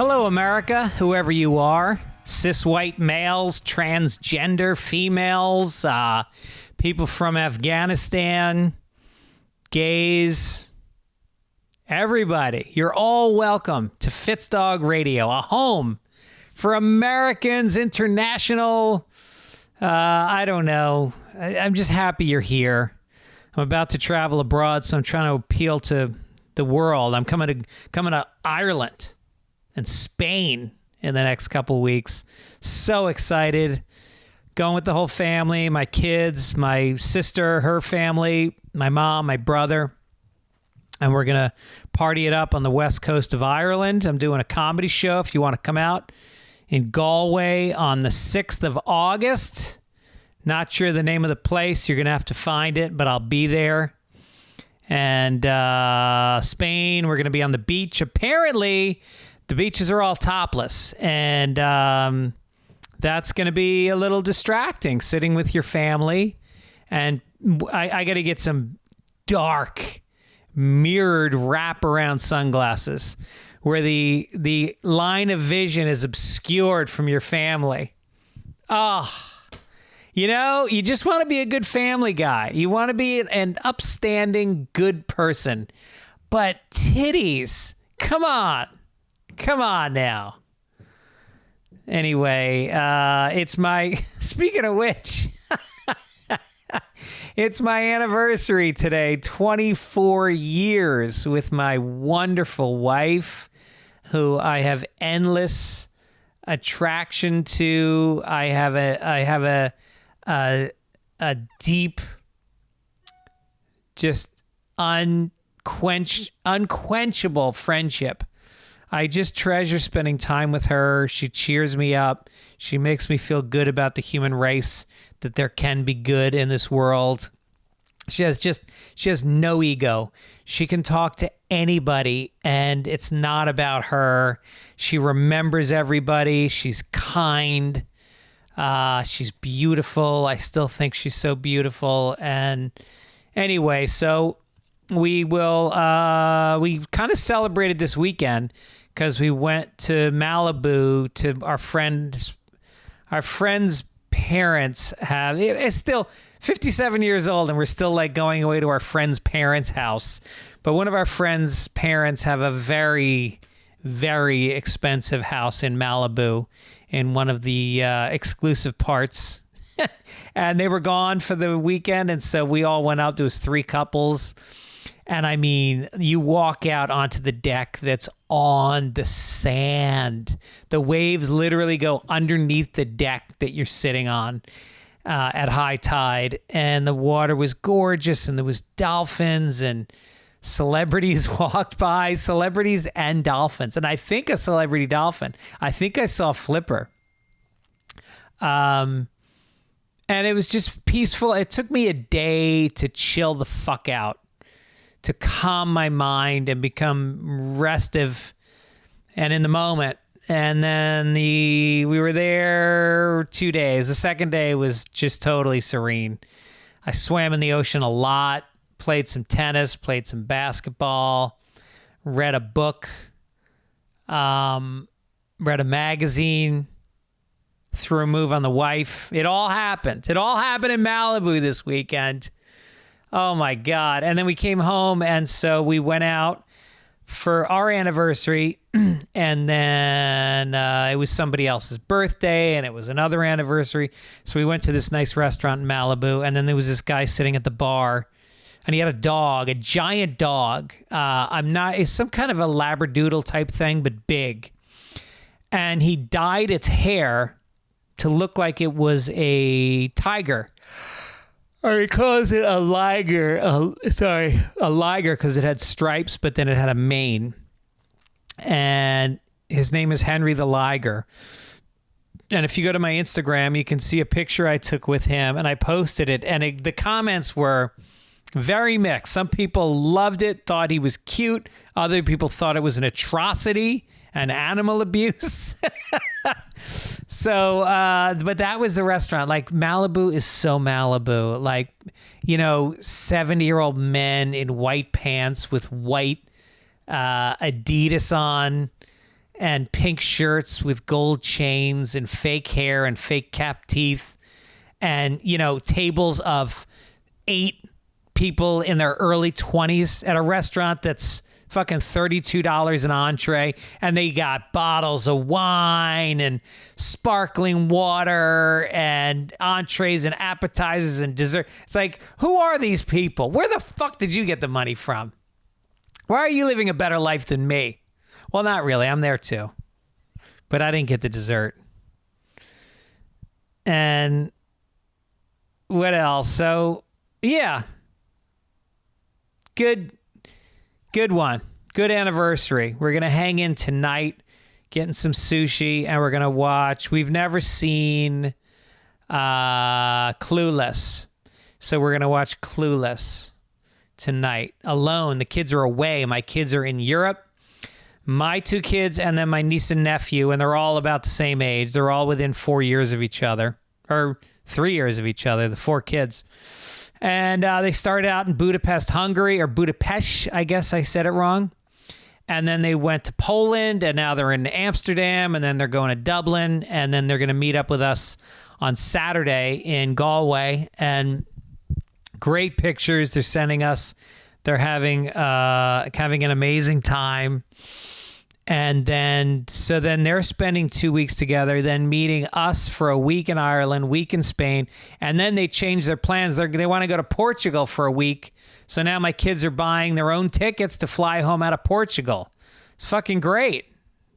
Hello, America, whoever you are. Cis white males, transgender females, people from Afghanistan, gays, everybody. You're all welcome to Fitzdog Radio, a home for Americans, international. I don't know. I'm just happy you're here. I'm about to travel abroad, so I'm trying to appeal to the world. I'm coming to Ireland and Spain in the next couple of weeks. So excited. Going with the whole family, my kids, my sister, her family, my mom, my brother. And we're going to party it up on the west coast of Ireland. I'm doing a comedy show if you want to come out in Galway on the 6th of August. Not sure the name of the place. You're going to have to find it, but I'll be there. And Spain, we're going to be on the beach. Apparently, the beaches are all topless. And that's going to be a little distracting, sitting with your family. And I got to get some dark, mirrored wraparound sunglasses where the line of vision is obscured from your family. You know, you just want to be a good family guy. You want to be an upstanding, good person. But titties, come on now. Anyway, it's my, speaking of which, it's my anniversary today, 24 years with my wonderful wife, who I have endless attraction to. I have a deep, just unquenchable friendship. I just treasure spending time with her. She cheers me up. She makes me feel good about the human race, that there can be good in this world. She has no ego. She can talk to anybody, and it's not about her. She remembers everybody. She's kind. She's beautiful. I still think she's so beautiful. And anyway, so we kind of celebrated this weekend because we went to Malibu to our friend's parents it's still 57 years old and we're still like going away to our friend's parents' house. But one of our friend's parents have a very, very expensive house in Malibu in one of the exclusive parts. And they were gone for the weekend. And so we all went out. There was 3 couples. And I mean, you walk out onto the deck that's on the sand. The waves literally go underneath the deck that you're sitting on at high tide. And the water was gorgeous. And there was dolphins and celebrities walked by, celebrities and dolphins. And I think a celebrity dolphin. I think I saw Flipper. And it was just peaceful. It took me a day to chill the fuck out, to calm my mind and become restive and in the moment. And then we were there 2 days. The second day was just totally serene. I swam in the ocean a lot, played some tennis, played some basketball, read a book, read a magazine, threw a move on the wife. It all happened. It all happened in Malibu this weekend. Oh my God. And then we came home, and so we went out for our anniversary, and then it was somebody else's birthday, and it was another anniversary. So we went to this nice restaurant in Malibu, and then there was this guy sitting at the bar, and he had a dog, a giant dog. It's some kind of a Labradoodle type thing, but big. And he dyed its hair to look like it was a tiger. Or he calls it a liger. A liger because it had stripes, but then it had a mane. And his name is Henry the Liger. And if you go to my Instagram, you can see a picture I took with him, and I posted it. And the comments were very mixed. Some people loved it, thought he was cute. Other people thought it was an atrocity and animal abuse. So, but that was the restaurant. Like, Malibu is so Malibu. Like, 70-year-old men in white pants with white Adidas on and pink shirts with gold chains and fake hair and fake cap teeth, and, you know, tables of 8 people in their early 20s at a restaurant that's fucking $32 an entree, and they got bottles of wine and sparkling water and entrees and appetizers and dessert. It's like, who are these people? Where the fuck did you get the money from? Why are you living a better life than me? Well, not really. I'm there too. But I didn't get the dessert. And what else? So, yeah. Good one. Good anniversary. We're going to hang in tonight, getting some sushi, and we're going to watch. We've never seen Clueless. So we're going to watch Clueless tonight alone. The kids are away. My kids are in Europe. My 2 kids and then my niece and nephew, and they're all about the same age. They're all within 4 years of each other, or 3 years of each other, the 4 kids. And they started out in Budapest, Hungary, or Budapest, I guess I said it wrong. And then they went to Poland, and now they're in Amsterdam, and then they're going to Dublin, and then they're going to meet up with us on Saturday in Galway. And great pictures they're sending us. They're having an amazing time. And then they're spending 2 weeks together, then meeting us for a week in Ireland, week in Spain, and then they change their plans. They want to go to Portugal for a week. So now my kids are buying their own tickets to fly home out of Portugal. It's fucking great.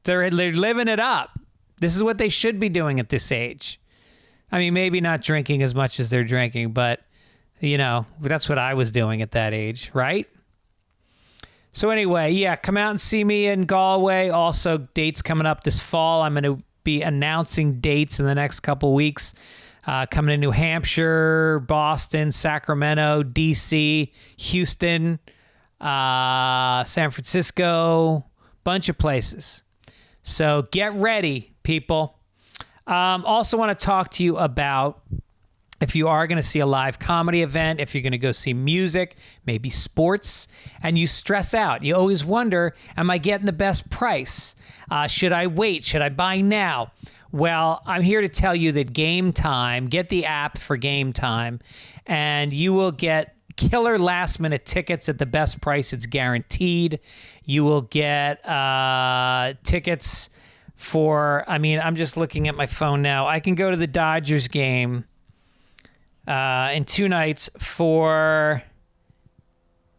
They're living it up. This is what they should be doing at this age. I mean, maybe not drinking as much as they're drinking, but, you know, that's what I was doing at that age, right? So anyway, yeah, come out and see me in Galway. Also, dates coming up this fall. I'm going to be announcing dates in the next couple weeks. Coming to New Hampshire, Boston, Sacramento, D.C., Houston, San Francisco, bunch of places. So get ready, people. Also want to talk to you about if you are going to see a live comedy event, if you're going to go see music, maybe sports, and you stress out. You always wonder, am I getting the best price? Should I wait? Should I buy now? Well, I'm here to tell you that Game Time, get the app for Game Time, and you will get killer last-minute tickets at the best price. It's guaranteed. You will get tickets for, I mean, I'm just looking at my phone now. I can go to the Dodgers game in 2 nights for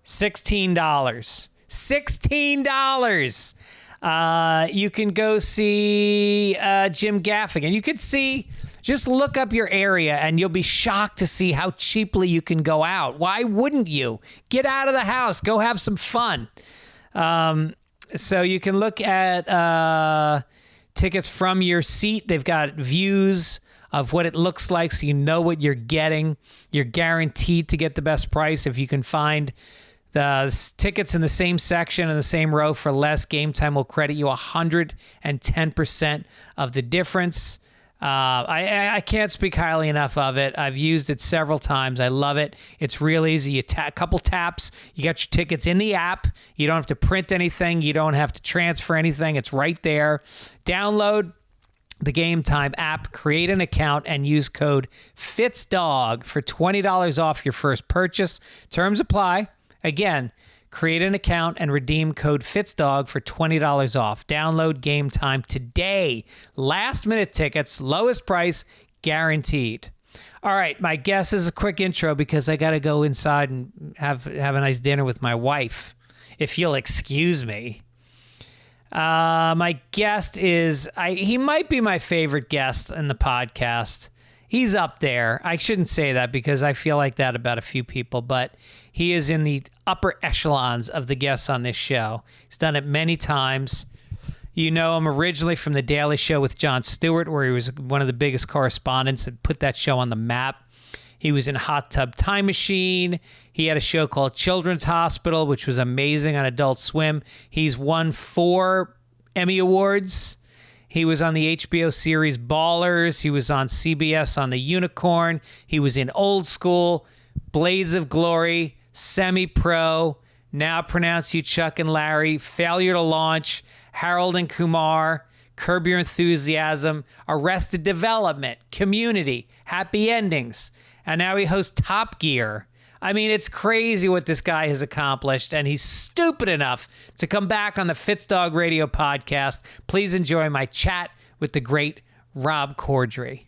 $16. $16! You can go see Jim Gaffigan. You could see, just look up your area and you'll be shocked to see how cheaply you can go out. Why wouldn't you? Get out of the house. Go have some fun. So you can look at tickets from your seat. They've got views of what it looks like so you know what you're getting. You're guaranteed to get the best price. If you can find the tickets in the same section in the same row for less, Game Time will credit you 110% of the difference. I can't speak highly enough of it. I've used it several times. I love it. It's real easy. You couple taps, you got your tickets in the app. You don't have to print anything. You don't have to transfer anything. It's right there. Download the Game Time app, create an account, and use code Fitzdog for $20 off your first purchase. Terms apply. Again, create an account and redeem code Fitzdog for $20 off. Download Game Time today. Last minute tickets, lowest price, guaranteed. All right, my guess is a quick intro because I got to go inside and have a nice dinner with my wife, if you'll excuse me. My guest is, he might be my favorite guest in the podcast. He's up there. I shouldn't say that because I feel like that about a few people, but he is in the upper echelons of the guests on this show. He's done it many times. You know him originally from The Daily Show with Jon Stewart, where he was one of the biggest correspondents and put that show on the map. He was in Hot Tub Time Machine. He had a show called Children's Hospital, which was amazing on Adult Swim. He's won 4 Emmy Awards. He was on the HBO series Ballers. He was on CBS on The Unicorn. He was in Old School, Blades of Glory, Semi-Pro, Now Pronounce You Chuck and Larry, Failure to Launch, Harold and Kumar, Curb Your Enthusiasm, Arrested Development, Community, Happy Endings, and now he hosts Top Gear. I mean, it's crazy what this guy has accomplished, and he's stupid enough to come back on the Fitzdog Radio podcast. Please enjoy my chat with the great Rob Corddry.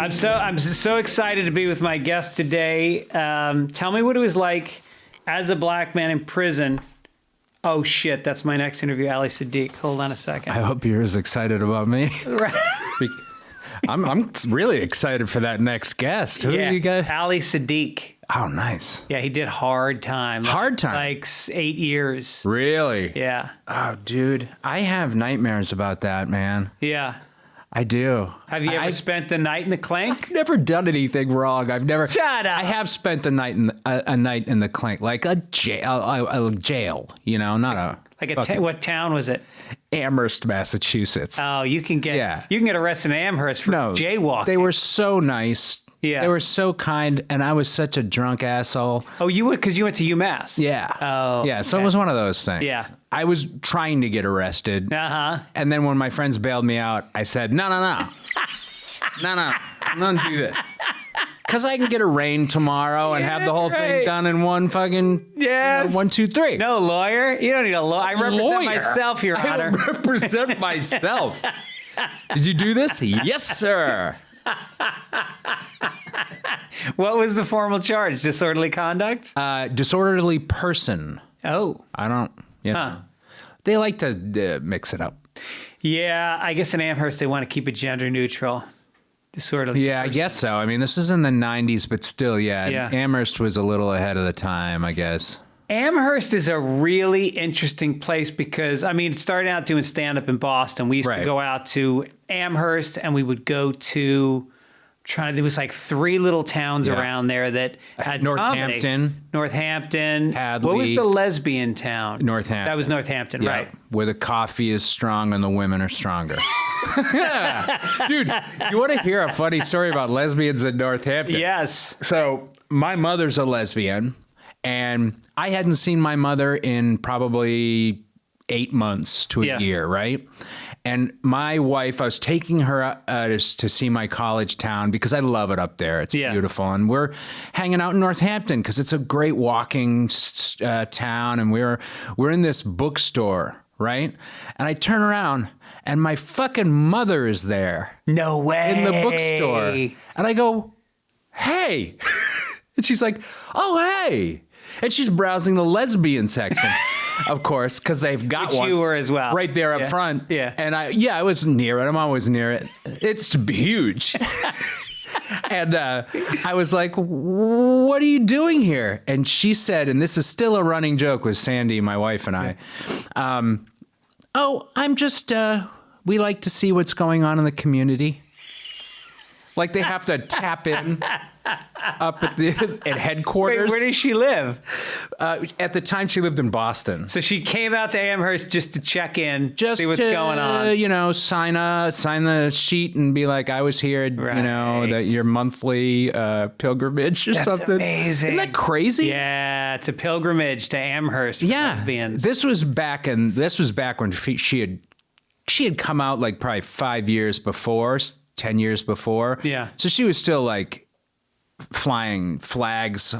I'm so excited to be with my guest today. Tell me what it was like as a black man in prison. Oh shit, that's my next interview, Ali Sadiq. Hold on a second. I hope you're as excited about me. Right. I'm really excited for that next guest. Who do you got? Ali Sadiq. Oh, nice. Yeah, he did Hard Time. Hard Time? Like 8 years. Really? Yeah. Oh, dude. I have nightmares about that, man. Yeah. I do. Have you ever spent the night in the clink? I've never done anything wrong. I've never. Shut up. I have spent a night in the clink, like a jail. You know, not a. Like what town was it? Amherst, Massachusetts. Oh, you can get arrested in Amherst for jaywalking. They were so nice. Yeah. They were so kind, and I was such a drunk asshole. Oh, you went because you went to UMass. Yeah. Oh. Yeah. So it was one of those things. Yeah. I was trying to get arrested. Uh-huh. And then when my friends bailed me out, I said, no. I'm going to do this. Because I can get arraigned tomorrow and have the whole thing done in one fucking 1, 2, 3. No lawyer. You don't need a lawyer. I represent myself, Your Honor. I represent myself. Did you do this? Yes, sir. What was the formal charge? Disorderly conduct? Disorderly person. Oh. I don't, They like to mix it up. Yeah, I guess in Amherst they want to keep it gender neutral. Disorderly person. I guess so. I mean, this is in the 90s, but still, Amherst was a little ahead of the time, I guess. Amherst is a really interesting place because, I mean, starting out doing stand-up in Boston, we used to go out to Amherst and we would go to, there was like 3 little towns around there that had Northampton. Hadley. What was the lesbian town? Northampton. That was Northampton, right. Where the coffee is strong and the women are stronger. Dude, you want to hear a funny story about lesbians in Northampton? Yes. So my mother's a lesbian. And I hadn't seen my mother in probably 8 months to a year, right? And my wife, I was taking her to see my college town because I love it up there. It's beautiful. And we're hanging out in Northampton because it's a great walking town. And we're in this bookstore, right? And I turn around and my fucking mother is there. No way. In the bookstore. And I go, hey. And she's like, oh, hey. And she's browsing the lesbian section, of course, because they've got one. You were as well. Right there up front. Yeah. And I was near it. I'm always near it. It's huge. And I was like, what are you doing here? And she said, and this is still a running joke with Sandy, my wife and I, I'm just, we like to see what's going on in the community. Like they have to tap in up at headquarters. Wait, where does she live? At the time, she lived in Boston. So she came out to Amherst just to check in, see what's going on. You know, sign the sheet and be like, I was here, that your monthly pilgrimage or something. That's amazing. Isn't that crazy? Yeah, it's a pilgrimage to Amherst. For lesbians. This was back when she had come out like probably 5 years before, 10 years before. Yeah. So she was still like flying flags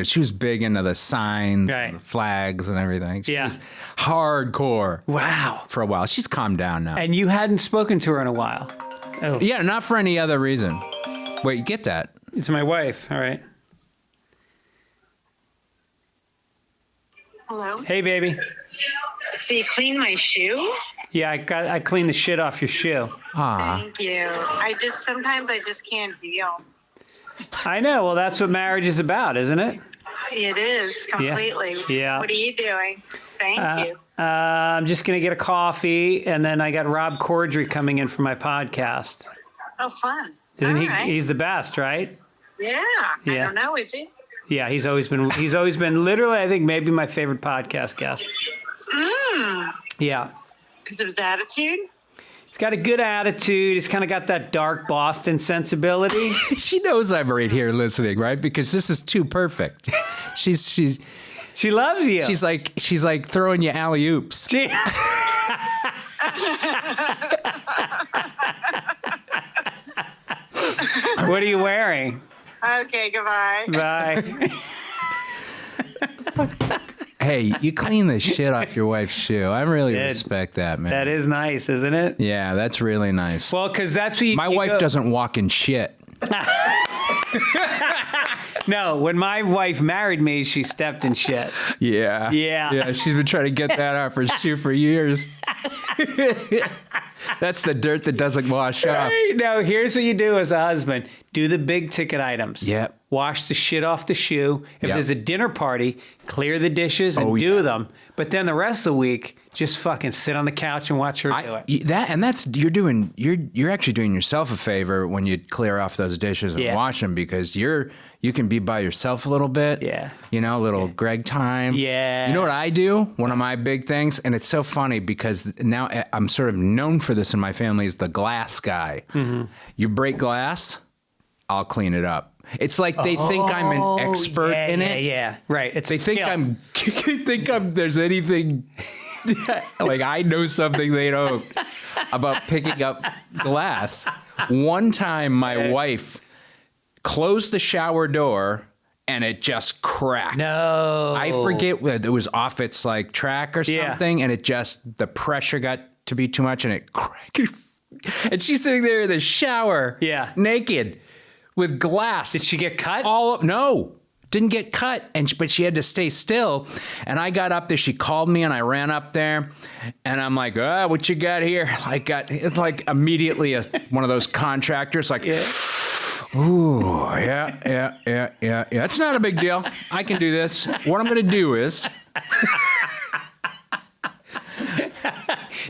she was big into the signs, flags and everything. She was hardcore. Wow. For a while. She's calmed down now. And you hadn't spoken to her in a while. Oh. Yeah, not for any other reason. Wait, get that. It's my wife. All right. Hello? Hey, baby. So you cleaned my shoe? Yeah, I cleaned the shit off your shoe. Thank you. Sometimes I just can't deal. I know. Well, that's what marriage is about, isn't it? It is, completely. Yeah. What are you doing? Thank you. I'm just going to get a coffee, and then I got Rob Corddry coming in for my podcast. Oh, fun. Isn't he? Right. He's the best, right? Yeah. I don't know, is he? Yeah, he's always been literally, I think, maybe my favorite podcast guest. Mm. Yeah. Because of his attitude? He's got a good attitude. He's kind of got that dark Boston sensibility. She knows I'm right here listening, right? Because this is too perfect. She loves you. She's like throwing you alley oops. What are you wearing? Okay, goodbye. Bye. Hey, you clean the shit off your wife's shoe. I really respect that, man. That is nice, isn't it? Yeah, that's really nice. Well, because that's what My wife doesn't walk in shit. No, when my wife married me, she stepped in shit. Yeah. Yeah. Yeah, she's been trying to get that off her shoe for years. That's the dirt that doesn't wash off. No, here's what you do as a husband. Do the big ticket items. Yep. Wash the shit off the shoe. If there's a dinner party, clear the dishes and do them. But then the rest of the week, just fucking sit on the couch and watch her do it. You're actually doing yourself a favor when you clear off those dishes and wash them, because you can be by yourself a little bit. Yeah. You know, a little Greg time. Yeah. You know what I do? One of my big things, and it's so funny because now I'm sort of known for this in my family, is the glass guy. Mm-hmm. You break glass, I'll clean it up. It's like they think I'm an expert in it. Yeah, right. They think there's anything like I know something they don't about picking up glass. One time my wife closed the shower door and it just cracked. No. I forget whether it was off its like track or something, and the pressure got to be too much and it cracked. And she's sitting there in the shower, naked, with glass. Did she get cut? No, didn't get cut. But she had to stay still. And I got up there. She called me and I ran up there. And I'm like, what you got here? It's like immediately one of those contractors, like, ooh, yeah. It's not a big deal. I can do this. What I'm going to do is...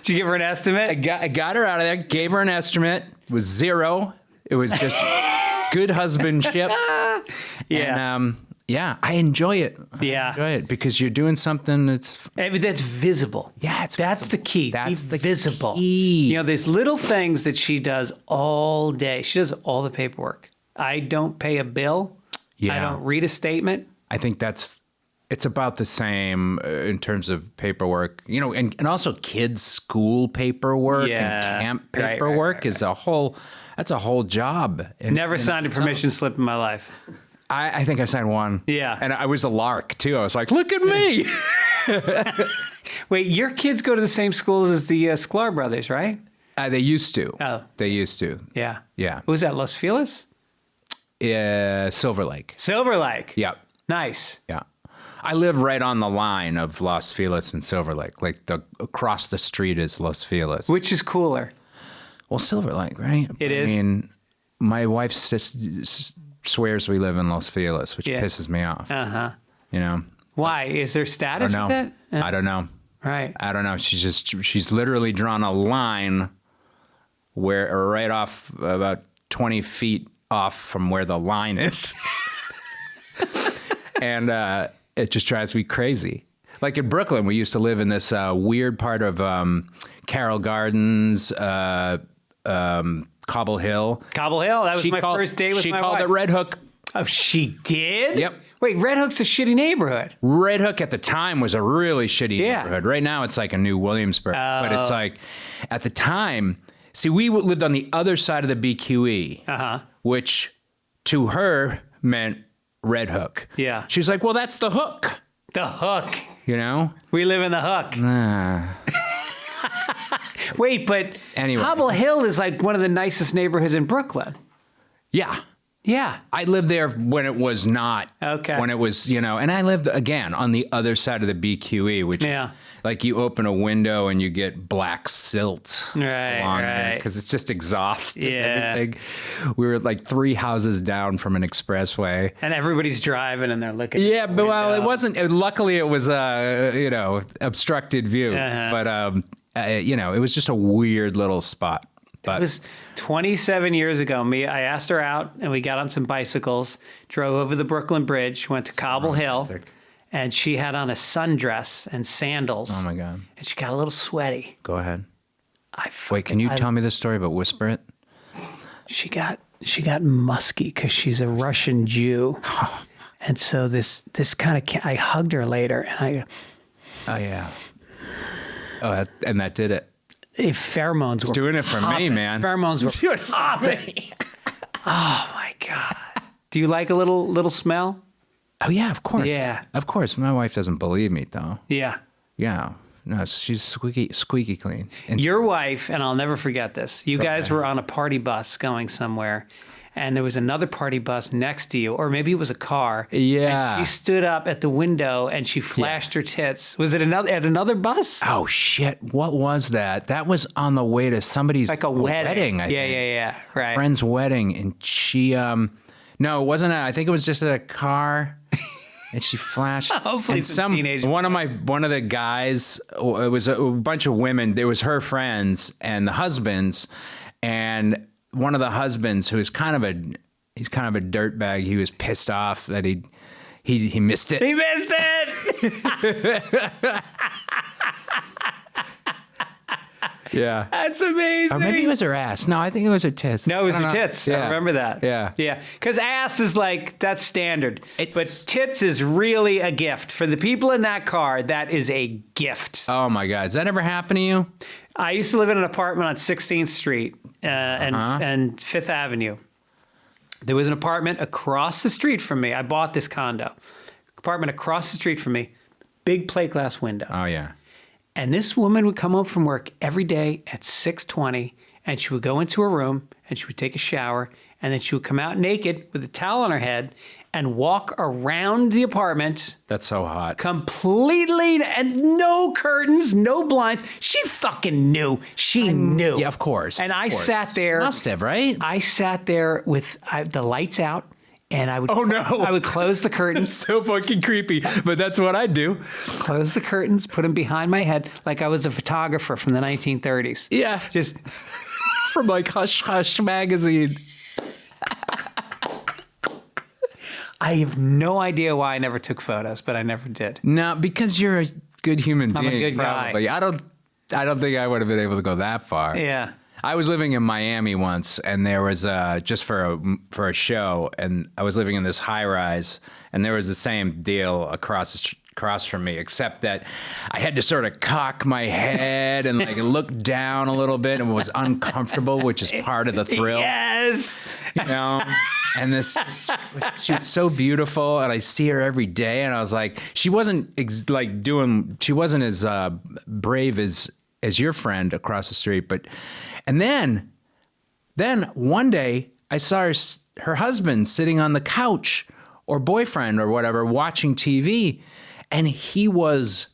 Did you give her an estimate? I got her out of there, gave her an estimate. It was $0. It was just good husbandship. Yeah. And, I enjoy it. I enjoy it because you're doing something that's visible. Yeah, that's the key. That's the visible. key. You know, there's little things that she does all day. She does all the paperwork. I don't pay a bill. Yeah. I don't read a statement. I think it's about the same in terms of paperwork, you know, and also kids' school paperwork and camp paperwork is that's a whole job. Never signed a permission slip in my life. I think I signed one. Yeah. And I was a lark too. I was like, look at me. Wait, your kids go to the same schools as the Sklar brothers, right? They used to. Oh. They used to. Yeah. Yeah. What was that, Los Feliz? Silver Lake. Silver Lake. Yeah. Nice. Yeah. I live right on the line of Los Feliz and Silver Lake. Like across the street is Los Feliz. Which is cooler? Well, Silver Lake, right? It is. I mean, my wife swears we live in Los Feliz, which pisses me off. Uh-huh. You know? Why? Is there status with that? I don't know. Right. I don't know. She's literally drawn a line right off about 20 feet off from where the line is. And it just drives me crazy. Like in Brooklyn, we used to live in this weird part of Carroll Gardens, Cobble Hill. Cobble Hill? That was my first day with my wife. She called it Red Hook. Oh, she did? Yep. Wait, Red Hook's a shitty neighborhood. Red Hook at the time was a really shitty neighborhood. Right now it's like a new Williamsburg. But it's like, at the time, see, we lived on the other side of the BQE, which to her meant Red Hook. Yeah. She's like, well, that's the Hook. The Hook. You know? We live in the Hook. Wait, but anyway. Cobble Hill is like one of the nicest neighborhoods in Brooklyn. Yeah. Yeah. I lived there when it was not. Okay. When it was, you know, and I lived, again, on the other side of the BQE, which is like you open a window and you get black silt. Right. Because it's just exhaust. Yeah. And everything. We were like 3 houses down from an expressway. And everybody's driving and they're looking. Yeah, but well, it wasn't. Luckily, it was you know, obstructed view. But you know, it was just a weird little spot. But it was 27 years ago. I asked her out, and we got on some bicycles, drove over the Brooklyn Bridge, went to Cobble Hill, and she had on a sundress and sandals. Oh my God! And she got a little sweaty. Go ahead. Wait, can you tell me the story, but whisper it? She got musky because she's a Russian Jew. And so this kind of, I hugged her later and I go, oh, yeah. Oh, and that did it. Pheromones were doing it for me, man. Pheromones were doing it for me. Oh, my God. Do you like a little smell? Oh, yeah, of course. Yeah. Of course. My wife doesn't believe me, though. Yeah. Yeah. No, she's squeaky clean. And Your wife, and I'll never forget this, you guys were on a party bus going somewhere, and there was another party bus next to you, or maybe it was a car. Yeah. And she stood up at the window and she flashed her tits. Was it at another bus? Oh, shit. What was that? That was on the way to somebody's Like a wedding. I think. Yeah. Right. Friend's wedding. And she, no, it wasn't. I think it was just at a car. And she flashed. Hopefully, and some teenage. one of the guys. It was a bunch of women. There was her friends and the husbands, and one of the husbands who is kind of a dirtbag. He was pissed off that he missed it. He missed it. Yeah, That's amazing. or maybe it was her ass. No, I think it was her tits. No, it was I her don't know. tits. I remember that. Yeah. Because ass is like, that's standard. It's- But tits is really a gift. For the people in that car, that is a gift. Oh my God, does that ever happen to you? I used to live in an apartment on 16th Street and Fifth Avenue. There was an apartment across the street from me. I bought this condo. Apartment across the street from me. Big plate glass window. Oh yeah. And this woman would come home from work every day at 6:20, and she would go into her room, and she would take a shower, and then she would come out naked with a towel on her head and walk around the apartment That's so hot. completely, and no curtains, no blinds. She fucking knew. She knew. Yeah, of course. And I of course. sat there. Must have, right? I sat there with the lights out, and I would. Oh, no. I would close the curtains. So fucking creepy, but that's what I do. Close the curtains, put them behind my head like I was a photographer from the 1930s. Yeah. Just From like Hush Hush magazine. I have no idea why I never took photos, but I never did. No, because you're a good human being. I'm a good guy. probably. I don't think I would have been able to go that far. Yeah. I was living in Miami once, and there was just for a show, and I was living in this high rise, and there was the same deal across from me, except that I had to sort of cock my head and like look down a little bit, and it was uncomfortable, which is part of the thrill. Yes. You know, and she was so beautiful, and I see her every day, and I was like, she wasn't as brave as your friend across the street, and then one day I saw her husband sitting on the couch, or boyfriend or whatever, watching TV, and he was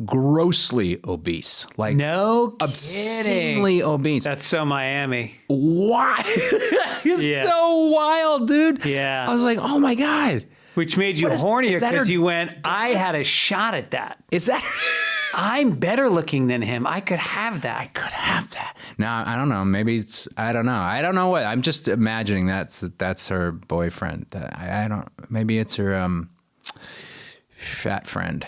grossly obese, like No obscenely kidding. obese. That's so Miami. Why? It's Yeah. so wild, dude. Yeah. I was like, oh my God. Which made you What is hornier that because her you went, I had a shot at that. Is that? I'm better looking than him. I could have that. Could have that. No, I don't know. Maybe it's, I don't know. I don't know what, I'm just imagining that's her boyfriend. I don't, maybe it's her fat friend.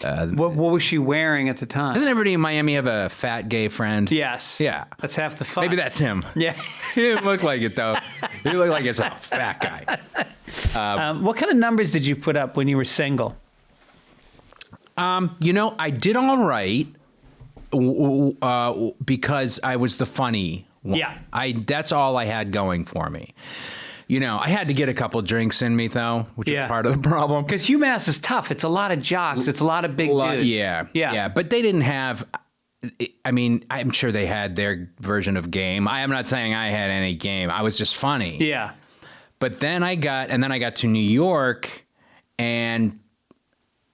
What was she wearing at the time? Doesn't everybody in Miami have a fat gay friend? Yes. Yeah. That's half the fun. Maybe that's him. Yeah. He didn't look like it though. He looked like it's a fat guy. What kind of numbers did you put up when you were single? You know, I did all right because I was the funny one. Yeah. That's all I had going for me. You know, I had to get a couple drinks in me though, which is part of the problem. Because UMass is tough. It's a lot of jocks. It's a lot of big dudes. Yeah. But they didn't have, I mean, I'm sure they had their version of game. I am not saying I had any game. I was just funny. Yeah. But then I got to New York, and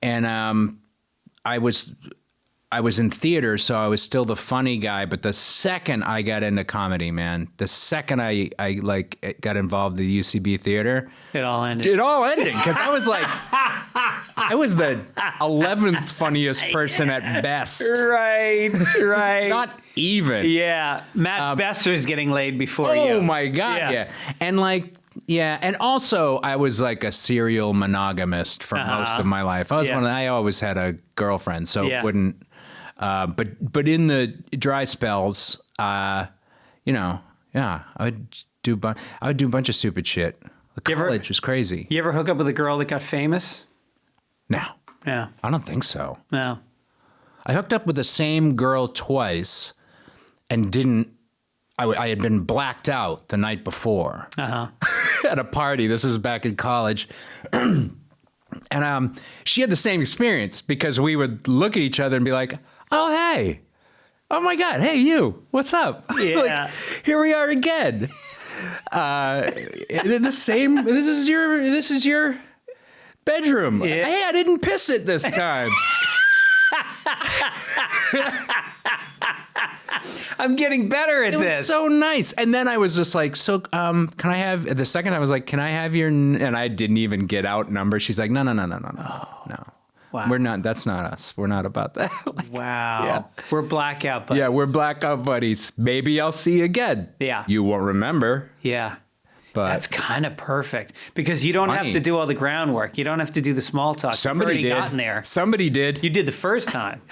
I was in theater, so I was still the funny guy. But the second I got into comedy, man, the second I got involved in the UCB theater, It all ended. because I was like, I was the 11th funniest person at best. Right. Not even. Yeah. Matt Besser's getting laid before you. Oh my God, yeah. And and also I was like a serial monogamist for most of my life. I always had a girlfriend, so it wouldn't. But in the dry spells, you know, yeah, I would do a bunch of stupid shit. The college was crazy. You ever hook up with a girl that got famous? No. Yeah. I don't think so. No. I hooked up with the same girl twice and didn't. I had been blacked out the night before at a party. This was back in college. And she had the same experience because we would look at each other and be like, oh, hey. Oh, my God. Hey, you. What's up? Yeah. Like, here we are again. The same. This is your bedroom. Yeah. Hey, I didn't piss it this time. I'm getting better at It this. was so nice. And then I was just like, so can I have, the second I was like, can I have your, and I didn't even get out number. She's like, no. Wow. We're not, that's not us. We're not about that. Like, Wow. Yeah. We're blackout buddies. yeah, we're blackout buddies. Maybe I'll see you again. Yeah. You won't remember. Yeah. But That's kind of perfect because you don't have funny. to do all the groundwork. You don't have to do the small talk. somebody You've did. already gotten there. Somebody did. You did the first time.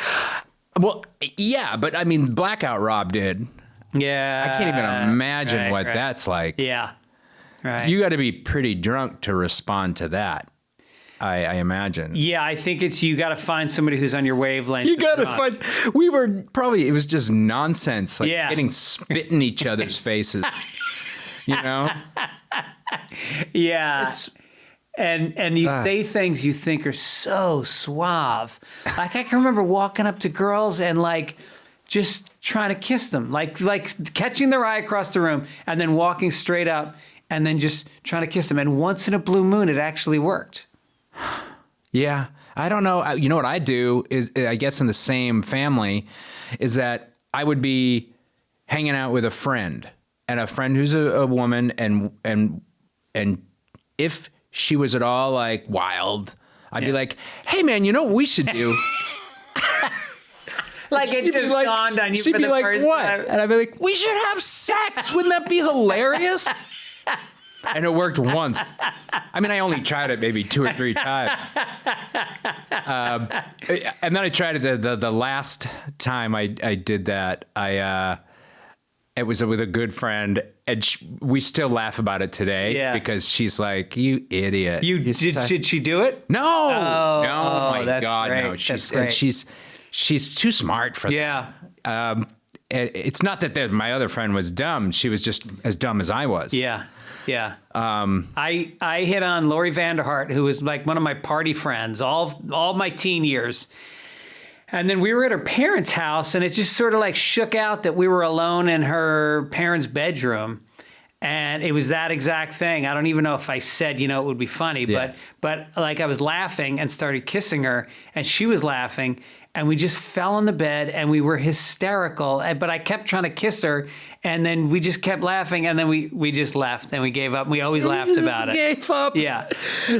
Well, yeah, but I mean, Blackout Rob did. Yeah. I can't even imagine right, what right. that's like. Yeah. Right. You got to be pretty drunk to respond to that, I imagine. Yeah, I think it's you got to find somebody who's on your wavelength. You got to drunk. find. We were probably, it was just nonsense, like Yeah. getting spit in each other's faces. You know? Yeah. And you say things you think are so suave. Like I can remember walking up to girls and like just trying to kiss them, like catching their eye across the room and then walking straight up and then just trying to kiss them. And once in a blue moon, it actually worked. Yeah. I don't know. You know what I do is, I guess in the same family, is that I would be hanging out with a friend who's a woman and if she was at all like wild, I'd be like, hey man, you know what we should do? Like it She'd be just like- dawned on you she'd for be the like, first what? time. And I'd be like, we should have sex. Wouldn't that be hilarious? And it worked once. I mean, I only tried it maybe 2 or 3 times. And then I tried it the last time I did that. It was with a good friend, and we still laugh about it today. Yeah. Because she's like, you idiot. Did she do it? No, Oh, my that's God, great. no. That's great. She's too smart for that. Yeah. It's not that my other friend was dumb. She was just as dumb as I was. Yeah. Yeah. I hit on Lori Vanderhart, who was like one of my party friends all my teen years. And then we were at her parents' house, and it just sort of like shook out that we were alone in her parents' bedroom. And it was that exact thing. I don't even know if I said, it would be funny, Yeah. but like I was laughing and started kissing her, and she was laughing, and we just fell on the bed, and we were hysterical. But I kept trying to kiss her, and then we just kept laughing, and then we just left, and we gave up. We always laughed about it. Gave up. Yeah.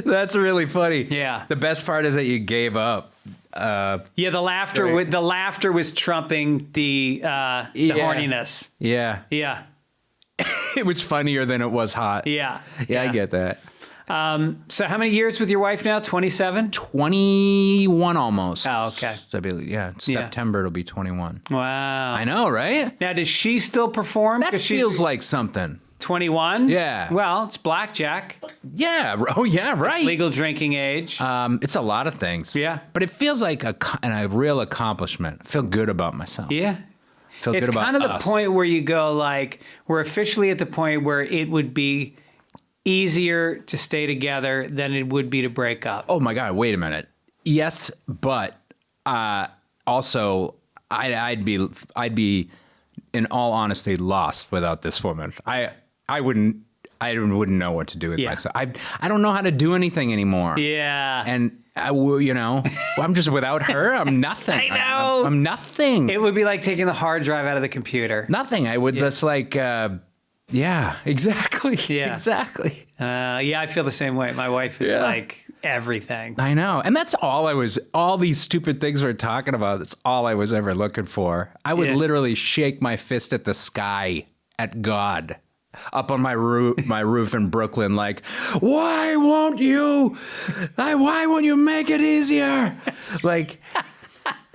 That's really funny. Yeah. The best part is that you gave up. Yeah, the laughter Right. the laughter was trumping the horniness. Yeah. Yeah. It was funnier than it was hot. Yeah. Yeah, I get that. So how many years with your wife now? 27? 21 almost. Oh, okay. Yeah, September it'll be 21. Wow. I know, right? Now, does she still perform? That 'Cause she's feels like something. 21? Yeah. Well, it's blackjack, Yeah. Oh, yeah, right. legal drinking age. It's a lot of things. Yeah. But it feels like a real accomplishment. I feel good about myself. Yeah. Feel It's good about kind of us. the point where you go like, we're officially at the point where it would be easier to stay together than it would be to break up. Oh my God! Wait a minute. Yes, but also I'd be in all honesty lost without this woman. I wouldn't know what to do with Yeah. myself. I don't know how to do anything anymore. Yeah. And I'm just without her. I'm nothing. I know. I'm nothing. It would be like taking the hard drive out of the computer. Nothing. I would just like. Yeah. Exactly. Yeah. Exactly. Yeah, I feel the same way. My wife is Yeah. like everything. I know. And that's all these stupid things we're talking about. That's all I was ever looking for. I would Yeah. literally shake my fist at the sky, at God, up on my roof in Brooklyn, like, why won't you make it easier? Like,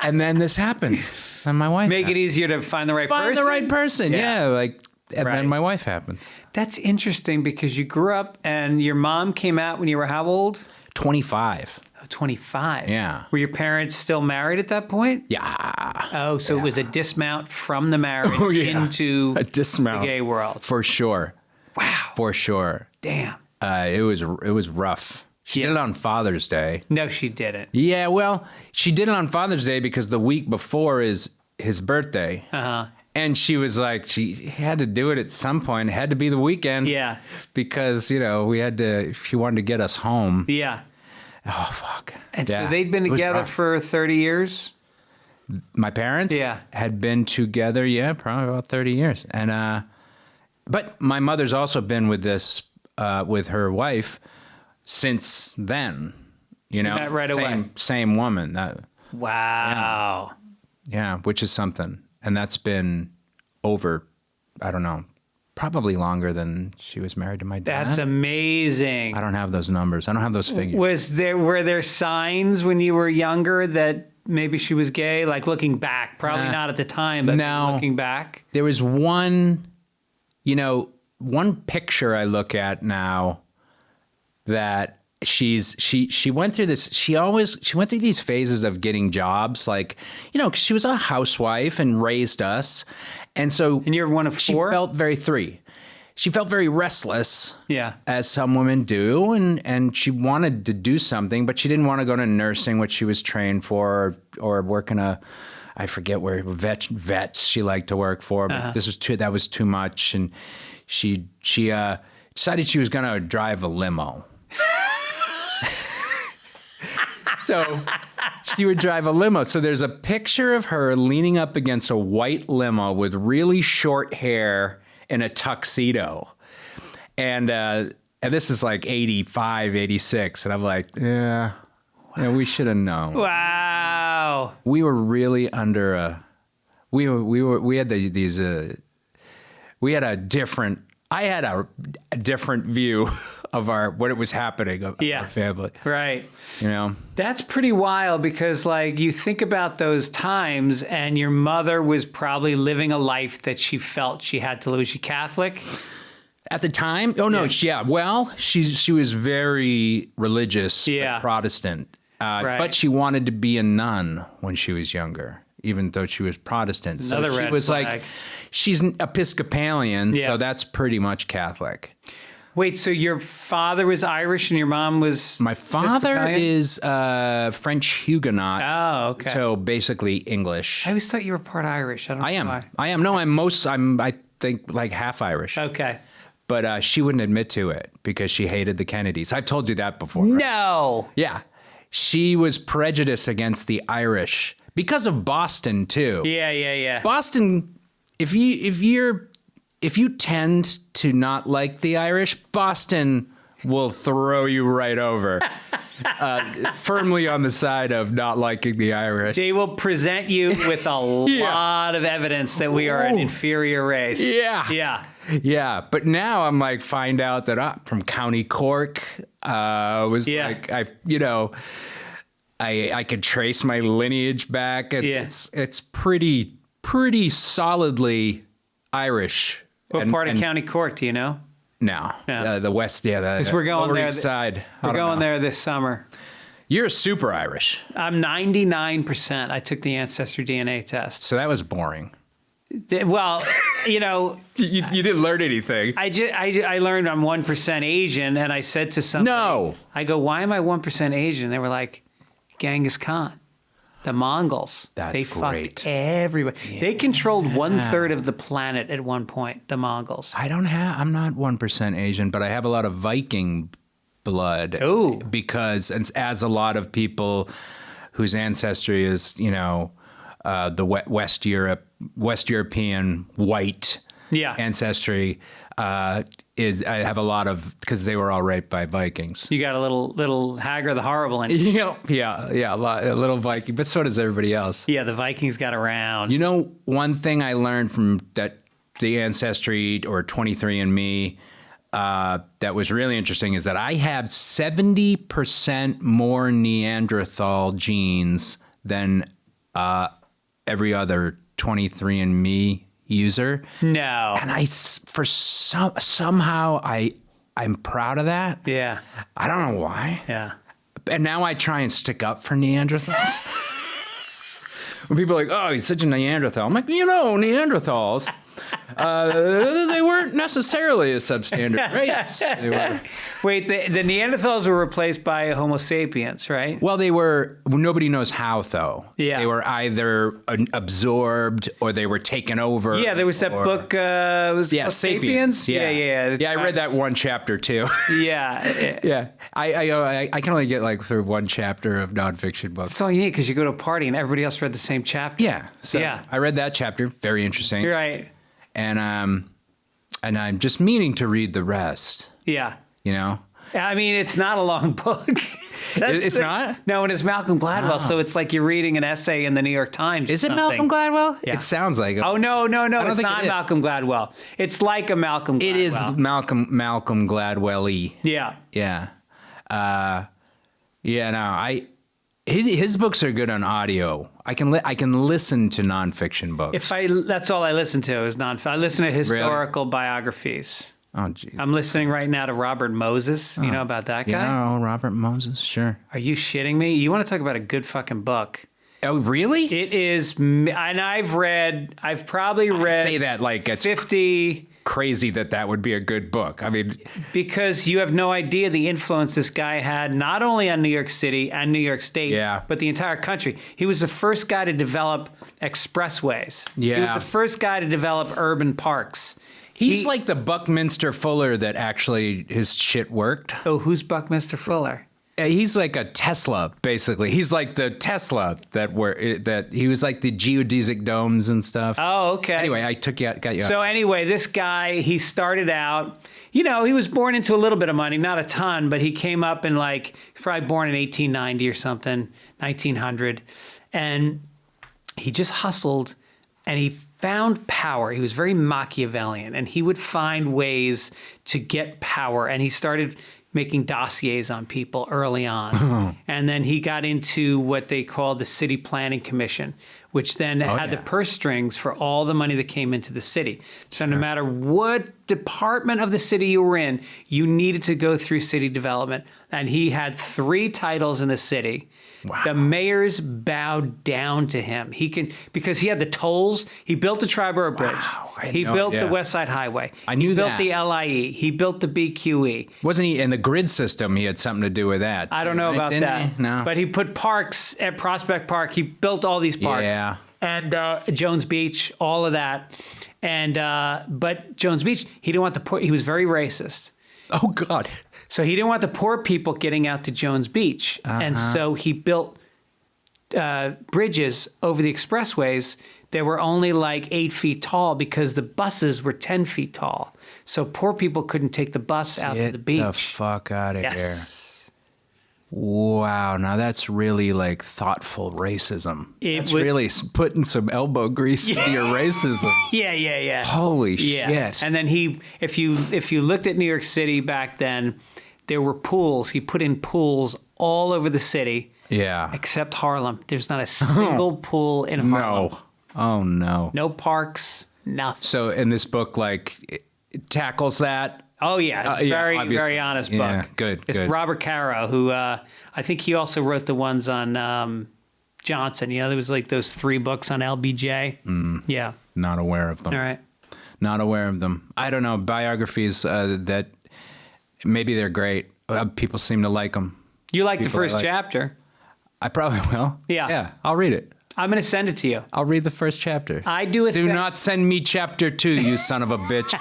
And then this happened. And my wife Make it easier to find the right person? Find the right person, yeah. Right. Then my wife happened. That's interesting because you grew up and your mom came out when you were how old? 25. Oh, 25. Yeah. Were your parents still married at that point? Yeah. Oh, so it was a dismount from the marriage into a dismount. the gay world. For sure. Wow. For sure. Damn. It was rough. She did it on Father's Day. No, she didn't. Yeah, well, she did it on Father's Day because the week before is his birthday. Uh-huh. And she was like, she had to do it at some point. It had to be the weekend. Yeah. Because, she wanted to get us home. Yeah. Oh, fuck. And Yeah. so they'd been It was together rough. for 30 years? My parents? Yeah. Had been together, probably about 30 years. And, but my mother's also been with with her wife since then. met right away. Same woman. Wow. Yeah, which is something. And that's been over, I don't know, probably longer than she was married to my dad. That's amazing. I don't have those numbers. I don't have those figures. Were there signs when you were younger that maybe she was gay? Like looking back, probably not at the time, but looking back. There was one picture I look at now that she went through this. She went through these phases of getting jobs, like, 'cause she was a housewife and raised us. And so, and you're one of four? She felt very restless. Yeah. As some women do. And she wanted to do something, but she didn't want to go to nursing, which she was trained for, or work in I forget where, vets she liked to work for, but that was too much. And she decided she was going to drive a limo. So she would drive a limo. So there's a picture of her leaning up against a white limo with really short hair in a tuxedo. And this is like 85, 86. And I'm like, yeah, we should have known. Wow. We were really under we had I had a different view of what was happening of our family. Right. That's pretty wild because you think about those times and your mother was probably living a life that she felt she had to live. Was she Catholic? At the time? Oh, no. Yeah. Well, she was very religious, Protestant. Right. But she wanted to be a nun when she was younger, even though she was Protestant. Another so she red was flag. She's an Episcopalian, so that's pretty much Catholic. Wait, so your father was Irish and your mom was My father is French Huguenot. Oh, okay. So basically English. I always thought you were part Irish. I don't know why. I am. No, I think like half Irish. Okay. But she wouldn't admit to it because she hated the Kennedys. I've told you that before. Right? No. Yeah. She was prejudiced against the Irish because of Boston too. Yeah. Boston, if you tend to not like the Irish, Boston will throw you right over. Firmly on the side of not liking the Irish. They will present you with a lot of evidence that we are an inferior race. Yeah. But now I'm find out that from County Cork was I could trace my lineage back. It's pretty solidly Irish. What part of County Cork do you know? No. The West, because we're going Lower there. East Side. We're going there this summer. You're super Irish. I'm 99%. I took the Ancestry DNA test. So that was boring. Well, you didn't learn anything. I learned I'm 1% Asian, and I said to somebody, No. I go, why am I 1% Asian? They were like, Genghis Khan. The Mongols. They great. fucked everybody. Yeah. They controlled 1/3 of the planet at one point, the Mongols. I'm not 1% Asian, but I have a lot of Viking blood. Oh. Because as a lot of people whose ancestry is, the West European white ancestry, I have a lot of, because they were all raped by Vikings. You got a little Hagar the Horrible in you. Yeah, a little Viking, but so does everybody else. Yeah, the Vikings got around. One thing I learned from the Ancestry or 23andMe that was really interesting is that I have 70% more Neanderthal genes than every other 23andMe user. No. And somehow I'm proud of that. Yeah. I don't know why. Yeah. And now I try and stick up for Neanderthals. When people are like, oh, he's such a Neanderthal. I'm like, Neanderthals, they weren't necessarily a substandard race. They were. Wait, the Neanderthals were replaced by Homo sapiens, right? Well, nobody knows how, though. Yeah. They were either absorbed or they were taken over. Yeah, there was that book, Sapiens? Yeah. Yeah, I read that one chapter, too. Yeah. Yeah. I can only get through one chapter of nonfiction books. That's all you need, because you go to a party and everybody else read the same chapter. Yeah. So I read that chapter. Very interesting. You're right. And I'm just meaning to read the rest. Yeah. I mean, it's not a long book. It's not? No, and it's Malcolm Gladwell, so it's like you're reading an essay in the New York Times. Is it Malcolm Gladwell? Yeah. It sounds like it. Oh, no. It's not Malcolm Gladwell. It's like a Malcolm Gladwell. It is Malcolm Gladwell-y. Yeah. Yeah. His books are good on audio. I can listen to nonfiction books. That's all I listen to is nonfiction. I listen to historical biographies. Oh, geez. I'm listening right now to Robert Moses. You know about that guy? Robert Moses, sure. Are you shitting me? You want to talk about a good fucking book? Oh, really? It is, and I've probably read. Say that like it's 50. Crazy that would be a good book. I mean, because you have no idea the influence this guy had, not only on New York City and New York State, but the entire country. He was the first guy to develop expressways. Yeah. He was the first guy to develop urban parks. He's like the Buckminster Fuller that actually his shit worked. Oh, who's Buckminster Fuller? He's like a Tesla, basically. He's like the Tesla that he was like the geodesic domes and stuff. Oh, okay. Anyway, I got you. So anyway, this guy, he started out, he was born into a little bit of money, not a ton, but he came up in probably born in 1890 or something, 1900. And he just hustled and he found power. He was very Machiavellian and he would find ways to get power. And he started making dossiers on people early on. And then he got into what they called the City Planning Commission, which then had the purse strings for all the money that came into the city. So no matter what department of the city you were in, you needed to go through city development. And he had 3 titles in the city. Wow. The mayors bowed down to him. Because he had the tolls. He built the Triborough Bridge. Wow. He built the West Side Highway. He built the LIE. He built the BQE. Wasn't he in the grid system? He had something to do with that. I don't know about that. He? No. But he put parks at Prospect Park. He built all these parks. Yeah. And Jones Beach, all of that. And but Jones Beach, he didn't want the poor. He was very racist. Oh God. So he didn't want the poor people getting out to Jones Beach. And so he built bridges over the expressways. They were only 8 feet tall because the buses were 10 feet tall. So poor people couldn't take the bus out to the beach. Get the fuck out of here. Yes. Wow. Now that's really thoughtful racism. It's really putting some elbow grease into your racism. Yeah. Holy shit. And then if you looked at New York City back then, there were pools. He put in pools all over the city. Yeah. Except Harlem. There's not a single pool in Harlem. No. Oh, no. No parks, nothing. So in this book, it tackles that? Oh, yeah. It's very honest book. Yeah, good. It's Robert Caro, who I think he also wrote the ones on Johnson. There was those 3 books on LBJ. Yeah. Not aware of them. All right. Not aware of them. I don't know. Biographies that maybe they're great. People seem to like them. You like the first chapter. I probably will. Yeah. Yeah, I'll read it. I'm going to send it to you. I'll read the first chapter. I do it. Do not send me chapter 2, you son of a bitch.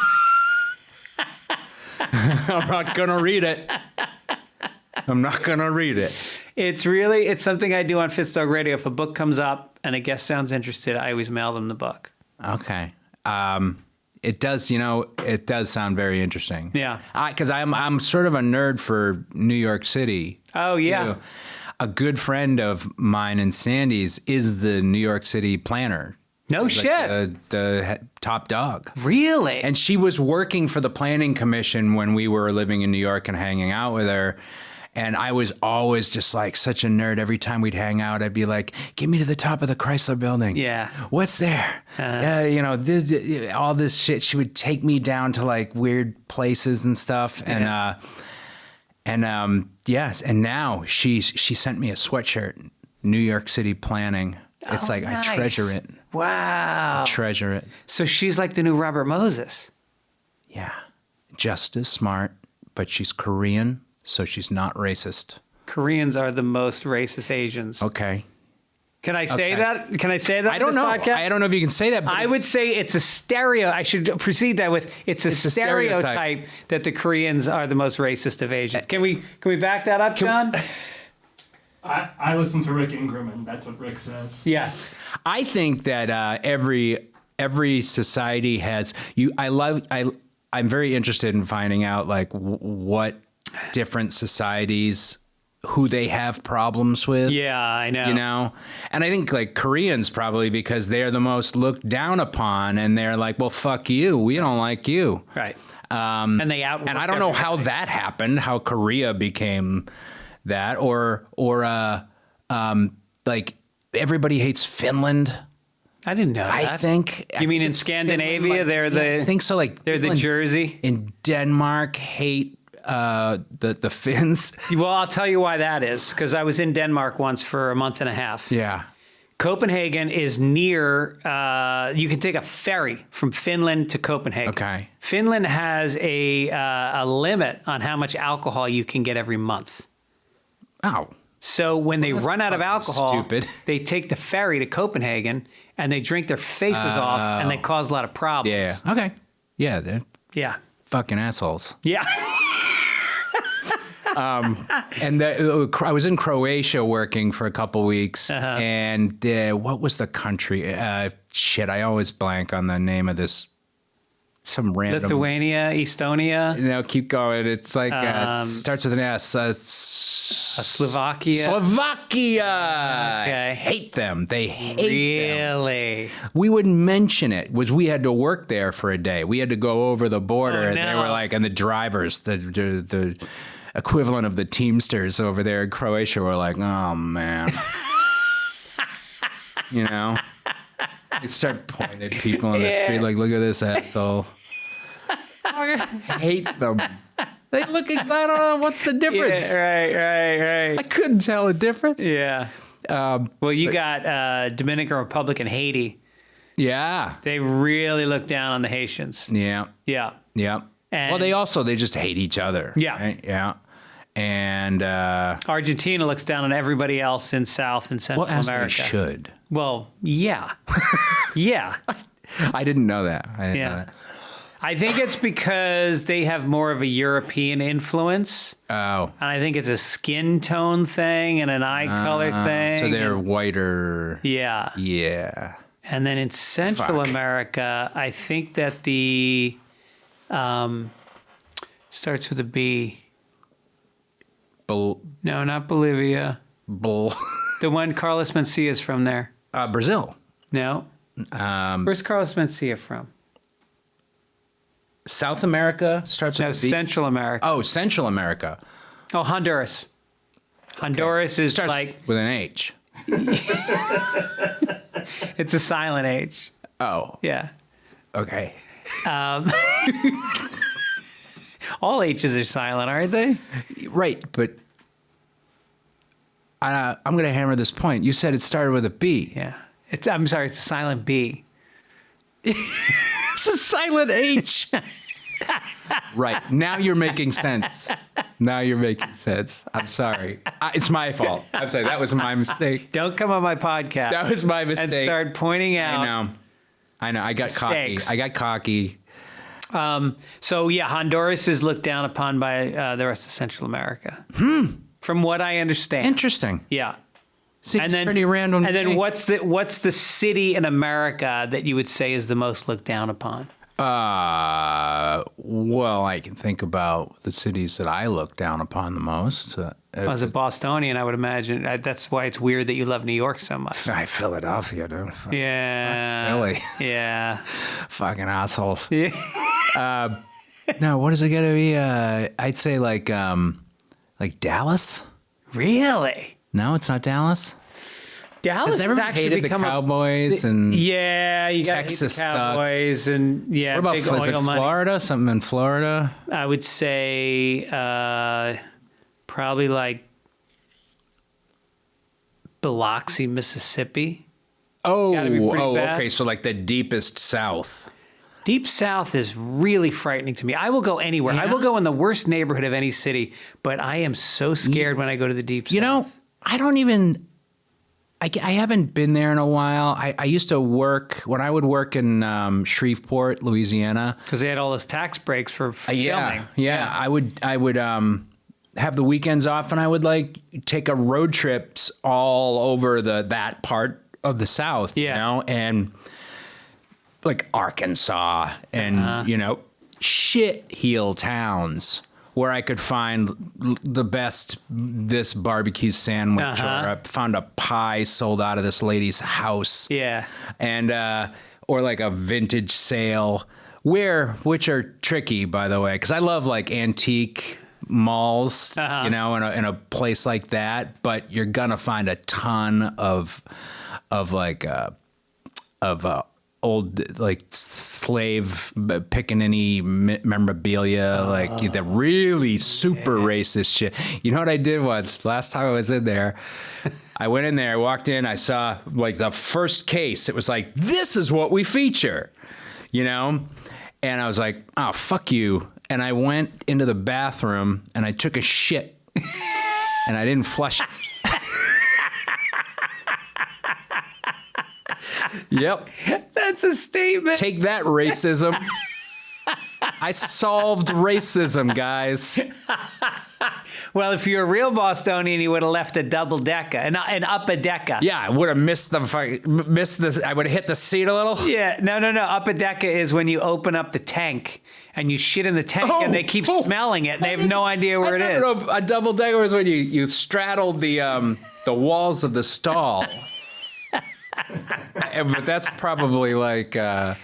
I'm not going to read it. I'm not going to read it. It's something I do on Fitzdog Radio. If a book comes up and a guest sounds interested, I always mail them the book. Okay. It does, it does sound very interesting. Yeah. Because I'm sort of a nerd for New York City. Oh, yeah. Too. A good friend of mine and Sandy's is the New York City planner. No shit. The top dog. Really? And she was working for the planning commission when we were living in New York and hanging out with her. And I was always just like such a nerd. Every time we'd hang out, I'd be like, "Get me to the top of the Chrysler Building. Yeah. What's there? All this shit." She would take me down to like weird places and stuff. Yeah. Yes. And now she sent me a sweatshirt, New York City planning. It's like, nice. I treasure it. Wow. I treasure it. So she's like the new Robert Moses. Yeah. Just as smart, but she's Korean, so she's not racist. Koreans are the most racist Asians. Okay. Can I say that? Can I say that? I don't know. Podcast? I don't know if you can say that. But I would say it's a I should precede that with it's a stereotype that the Koreans are the most racist of Asians. Can we back that up, John? I listen to Rick Ingram, and that's what Rick says. Yes. I think that every society has I'm very interested in finding out like what different societies who they have problems with. Yeah, I know. And I think like Koreans probably because they're the most looked down upon, and they're like, well, fuck you, we don't like you. Right. And they outwork. And I don't know how that happened, how Korea became that, or like everybody hates Finland. I didn't know that. I think. You mean in Scandinavia, Finland, I think so. Like they're Finland, the Jersey. In Denmark, hate the Finns. Well, I'll tell you why that is, because I was in Denmark once for a month and a half. Yeah. Copenhagen is near, you can take a ferry from Finland to Copenhagen. Okay. Finland has a limit on how much alcohol you can get every month. Oh. So when they run out of alcohol, stupid. They take the ferry to Copenhagen and they drink their faces off and they cause a lot of problems. Yeah. Okay. Yeah, they're Yeah. fucking assholes. Yeah. And I was in Croatia working for a couple weeks, and what was the country? Shit, I always blank on the name of this. Some random Lithuania, Estonia. No, keep going. It's like it starts with an S. Slovakia. Slovakia. Okay. I hate them. They hate them. Really? We wouldn't mention it. We had to work there for a day. We had to go over the border, and they were like, and the drivers, the equivalent of the Teamsters over there in Croatia were like, oh man. They'd start pointing at people in the street like, look at this asshole. I hate them. They look I don't know, what's the difference? Yeah, right. I couldn't tell a difference. Yeah. Well, you got Dominican Republic and Haiti. Yeah. They really look down on the Haitians. Yeah. Yeah. Yeah. And they just hate each other. Yeah. Right? Yeah. And Argentina looks down on everybody else in South and Central as America. they should. Well, yeah. Yeah. I didn't know that. I think it's because they have more of a European influence. Oh. And I think it's a skin tone thing and an eye color thing. So they're whiter. Yeah. Yeah. And then in Central America, I think that the starts with a B. No, not Bolivia. The one Carlos Mencia is from there. Brazil. No. Where's Carlos Mencia from? South America starts with a B? Central America. Oh, Central America. Oh, Honduras. Honduras is starts like with an H. it's a silent H. Oh. Yeah. Okay. All H's are silent, aren't they? Right, but I'm going to hammer this point. You said it started with a B. Yeah. I'm sorry, it's a silent B. It's a silent H. Right. Now you're making sense. I'm sorry. It's my fault. I'm sorry. That was my mistake. Don't come on my podcast. That was my mistake. And start pointing out. I know. I got mistakes. cocky. So, yeah, Honduras is looked down upon by the rest of Central America. From what I understand. Interesting. Yeah. Seems pretty random. And then what's the city in America that you would say is the most looked down upon? Well, I can think about the cities that I look down upon the most. As a Bostonian, I would imagine. That's why it's weird that you love New York so much. Philadelphia, dude. Yeah. Fuck Philly. Yeah. Fucking assholes. Yeah. No, what is it going to be? I'd say like Like Dallas? Really? No, it's not Dallas. Dallas has actually hated the become Cowboys and yeah, you got Texas the Cowboys sucks. and yeah, what about big is it oil money. Florida? Something in Florida? I would say probably like Biloxi, Mississippi. Gotta be pretty bad. Okay. So like the deepest South. Deep South is really frightening to me. I will go anywhere. I Yeah? will go in the worst neighborhood of any city, but I am so scared when I go to the Deep South. You know, I don't even. I haven't been there in a while. I used to work when I would work in Shreveport, Louisiana. because they had all those tax breaks for filming. Yeah. I would have the weekends off, and I would like take a road trips all over that part of the South. Yeah. You know, and like Arkansas and shit heel towns where I could find the best this barbecue sandwich, or I found a pie sold out of this lady's house. Yeah. And or like a vintage sale, which are tricky, by the way, because I love like antique malls, in a place like that. But you're gonna find a ton of old like slave pickaninny memorabilia, like the really super racist shit. You know what I did once? Last time I was in there, I went in there, I walked in, I saw like the first case. It was like, this is what we feature, and I was like, oh, fuck you. And I went into the bathroom and I took a shit and I didn't flush it. Yep. That's a statement. Take that, racism. I solved racism, guys. Well, if you're a real Bostonian, you would have left a double decker, an upper decker. Yeah, I would have missed this. I would have hit the seat a little. Yeah, no. Upper decker is when you open up the tank and you shit in the tank and they keep smelling it and they have no idea where it is. No, a double decker was when you straddled the walls of the stall. But that's probably like I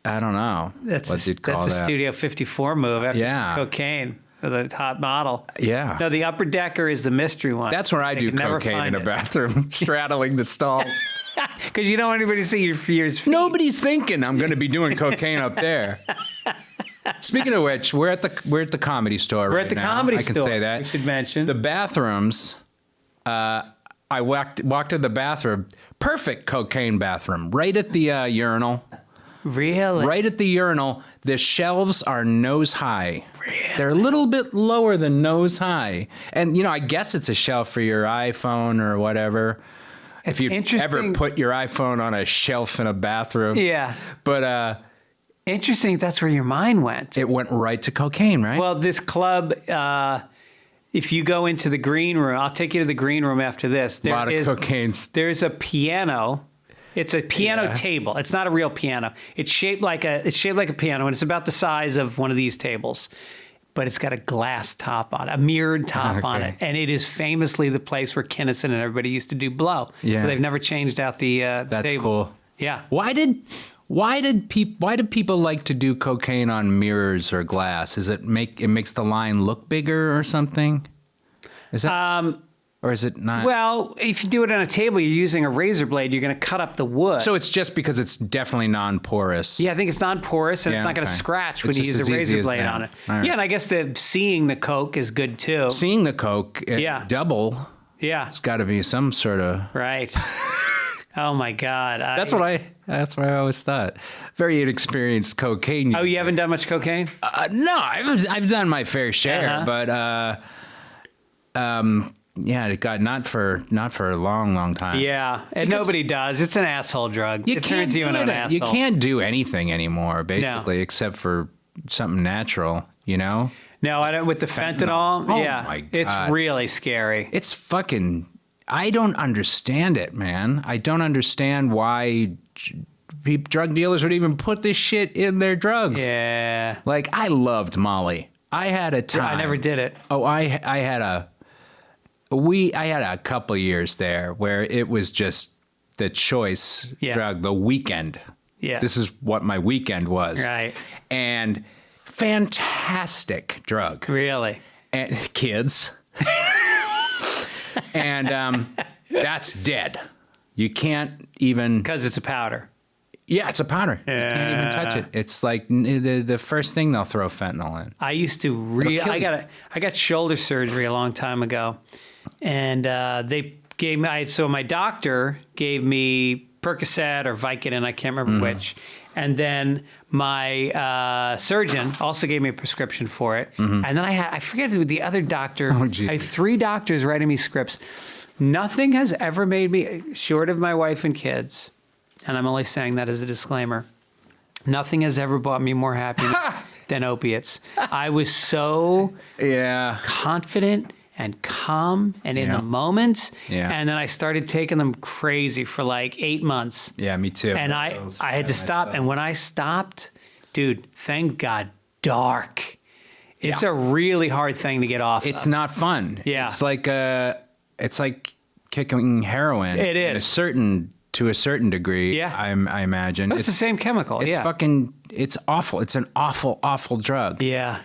don't know. That's what you'd call a that. Studio 54 move after Yeah. some cocaine for the hot model. Yeah. No, the upper decker is the mystery one. That's where I They do can never cocaine find in a it. bathroom, straddling the stalls. Because you don't want anybody to see your feet. Nobody's thinking I'm going to be doing cocaine up there. Speaking of which, we're at the Comedy Store. We're at the Comedy Store. I can say that. We should mention The bathrooms. I walked to the bathroom. Perfect cocaine bathroom. Right at the urinal. Really? Right at the urinal. The shelves are nose high. Really? They're a little bit lower than nose high. And, I guess it's a shelf for your iPhone or whatever. If you ever put your iPhone on a shelf in a bathroom. Yeah. But interesting. That's where your mind went. it went right to cocaine, right? Well, this club, if you go into the green room, I'll take you to the green room after this. A lot of cocaine's. There's a piano. It's a piano table. It's not a real piano. It's shaped like a piano, and it's about the size of one of these tables. But it's got a glass top on it, a mirrored top on it. And it is famously the place where Kinnison and everybody used to do blow. Yeah. So they've never changed out the That's table. cool. Yeah. Why did people like to do cocaine on mirrors or glass? Is it makes the line look bigger or something? Is that or is it not? Well, if you do it on a table, you're using a razor blade. You're going to cut up the wood. So it's just because it's definitely non-porous. Yeah, I think it's non-porous and it's not going to scratch when you use a razor blade on it. Right. Yeah, and I guess seeing the coke is good too. Seeing the coke, double. Yeah. It's got to be some sort of. Right. Oh my God. That's what I always thought. Very inexperienced cocaine. Oh, you haven't done much cocaine? No, I've done my fair share, but yeah, it got not for a long time. Yeah, and nobody does. It's an asshole drug. It turns you into an asshole. You can't do anything anymore, basically, except for something natural. No, I don't. With the fentanyl, Oh yeah, my God. it's really scary. It's fucking. I don't understand it, man. I don't understand why drug dealers would even put this shit in their drugs. Yeah. Like, I loved Molly. I had a time. I never did it. Oh, I had a couple years there where it was just the choice drug, the weekend. Yeah. This is what my weekend was. Right. And fantastic drug. Really? And kids. And that's dead. You can't even... Because it's a powder. Yeah, it's a powder. Yeah. You can't even touch it. It's like the first thing they'll throw fentanyl in. I used to I got shoulder surgery a long time ago, and they gave me. So my doctor gave me Percocet or Vicodin, I can't remember which, and then my surgeon also gave me a prescription for it, and then I forget who the other doctor. Oh, I had 3 doctors writing me scripts. Nothing has ever made me, short of my wife and kids, and I'm only saying that as a disclaimer, nothing has ever brought me more happiness than opiates. I was so confident and calm and in the moment. Yeah. And then I started taking them crazy for like 8 months. Yeah, me too. And I had to stop. And when I stopped, dude, thank God, dark. It's a really hard thing to get off. It's of. not fun. Yeah. It's like kicking heroin. It is. To a certain degree, Yeah. I imagine. It's the same chemical. It's it's awful. It's an awful, awful drug. Yeah.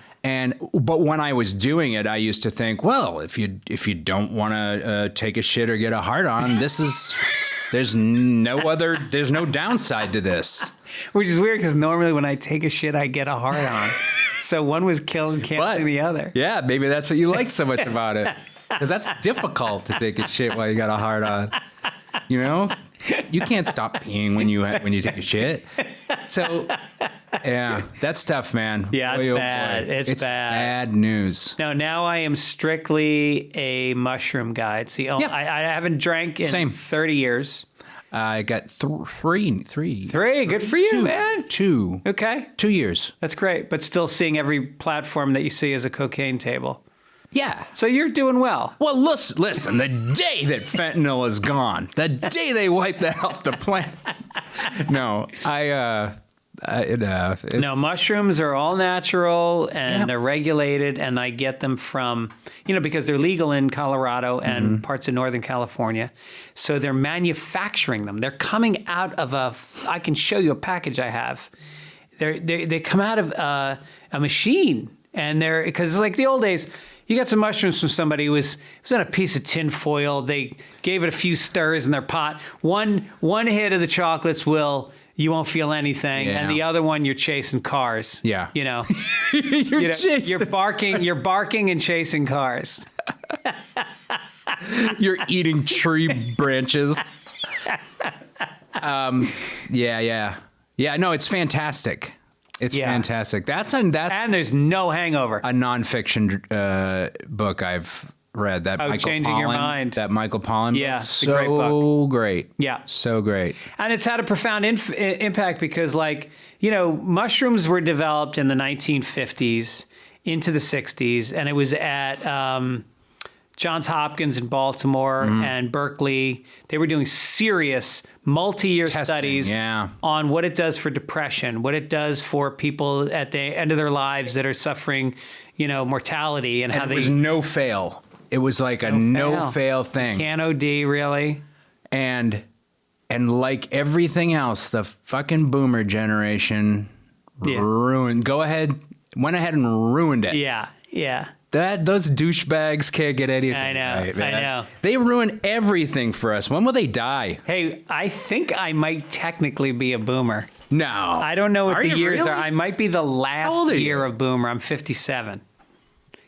But when I was doing it, I used to think, well, if you don't want to take a shit or get a hard on, there's no downside to this. Which is weird because normally when I take a shit, I get a hard on. So one was killing canceling the other. Yeah, maybe that's what you like so much about it. Because that's difficult to take a shit while you got a hard on. You know? You can't stop peeing when you take a shit. So, yeah, that's tough, man. Yeah, it's boy, bad. Boy. It's bad. Bad news. No, now I am strictly a mushroom guy. It's the only, I haven't drank in 30 years. I got three. 3, good for you, man. 2. Okay. 2 years. That's great, but still seeing every platform that you see as a cocaine table. Yeah. So you're doing well. Well, listen, the day that fentanyl is gone, the day they wipe that off the planet. No, No, mushrooms are all natural and they're regulated, and I get them from, because they're legal in Colorado and parts of Northern California. So they're manufacturing them. They're coming out of I can show you a package I have. They come out of a machine, and because it's like the old days. You got some mushrooms from somebody who was on a piece of tin foil. They gave it a few stirs in their pot. One hit of the chocolates you won't feel anything, and the other one you're chasing cars. Yeah, you're barking and chasing cars. You're eating tree branches. Yeah. No, it's fantastic. It's fantastic. And there's no hangover. A nonfiction book I've read that Changing Your Mind. That Michael Pollan. Yeah, book. it's a great book. Great. Yeah, so great. And it's had a profound impact because, mushrooms were developed in the 1950s into the 60s, and it was at Johns Hopkins in Baltimore and Berkeley. They were doing serious multi-year studies on what it does for depression, what it does for people at the end of their lives that are suffering, mortality, and how it was no fail. It was like a no fail thing. Can't OD, really. And like everything else, the fucking boomer generation went ahead and ruined it. Yeah. Those douchebags can't get anything. I know. Right, man. I know. They ruin everything for us. When will they die? Hey, I think I might technically be a boomer. No. I don't know what the years really? are. I might be the last year of boomer. I'm 57.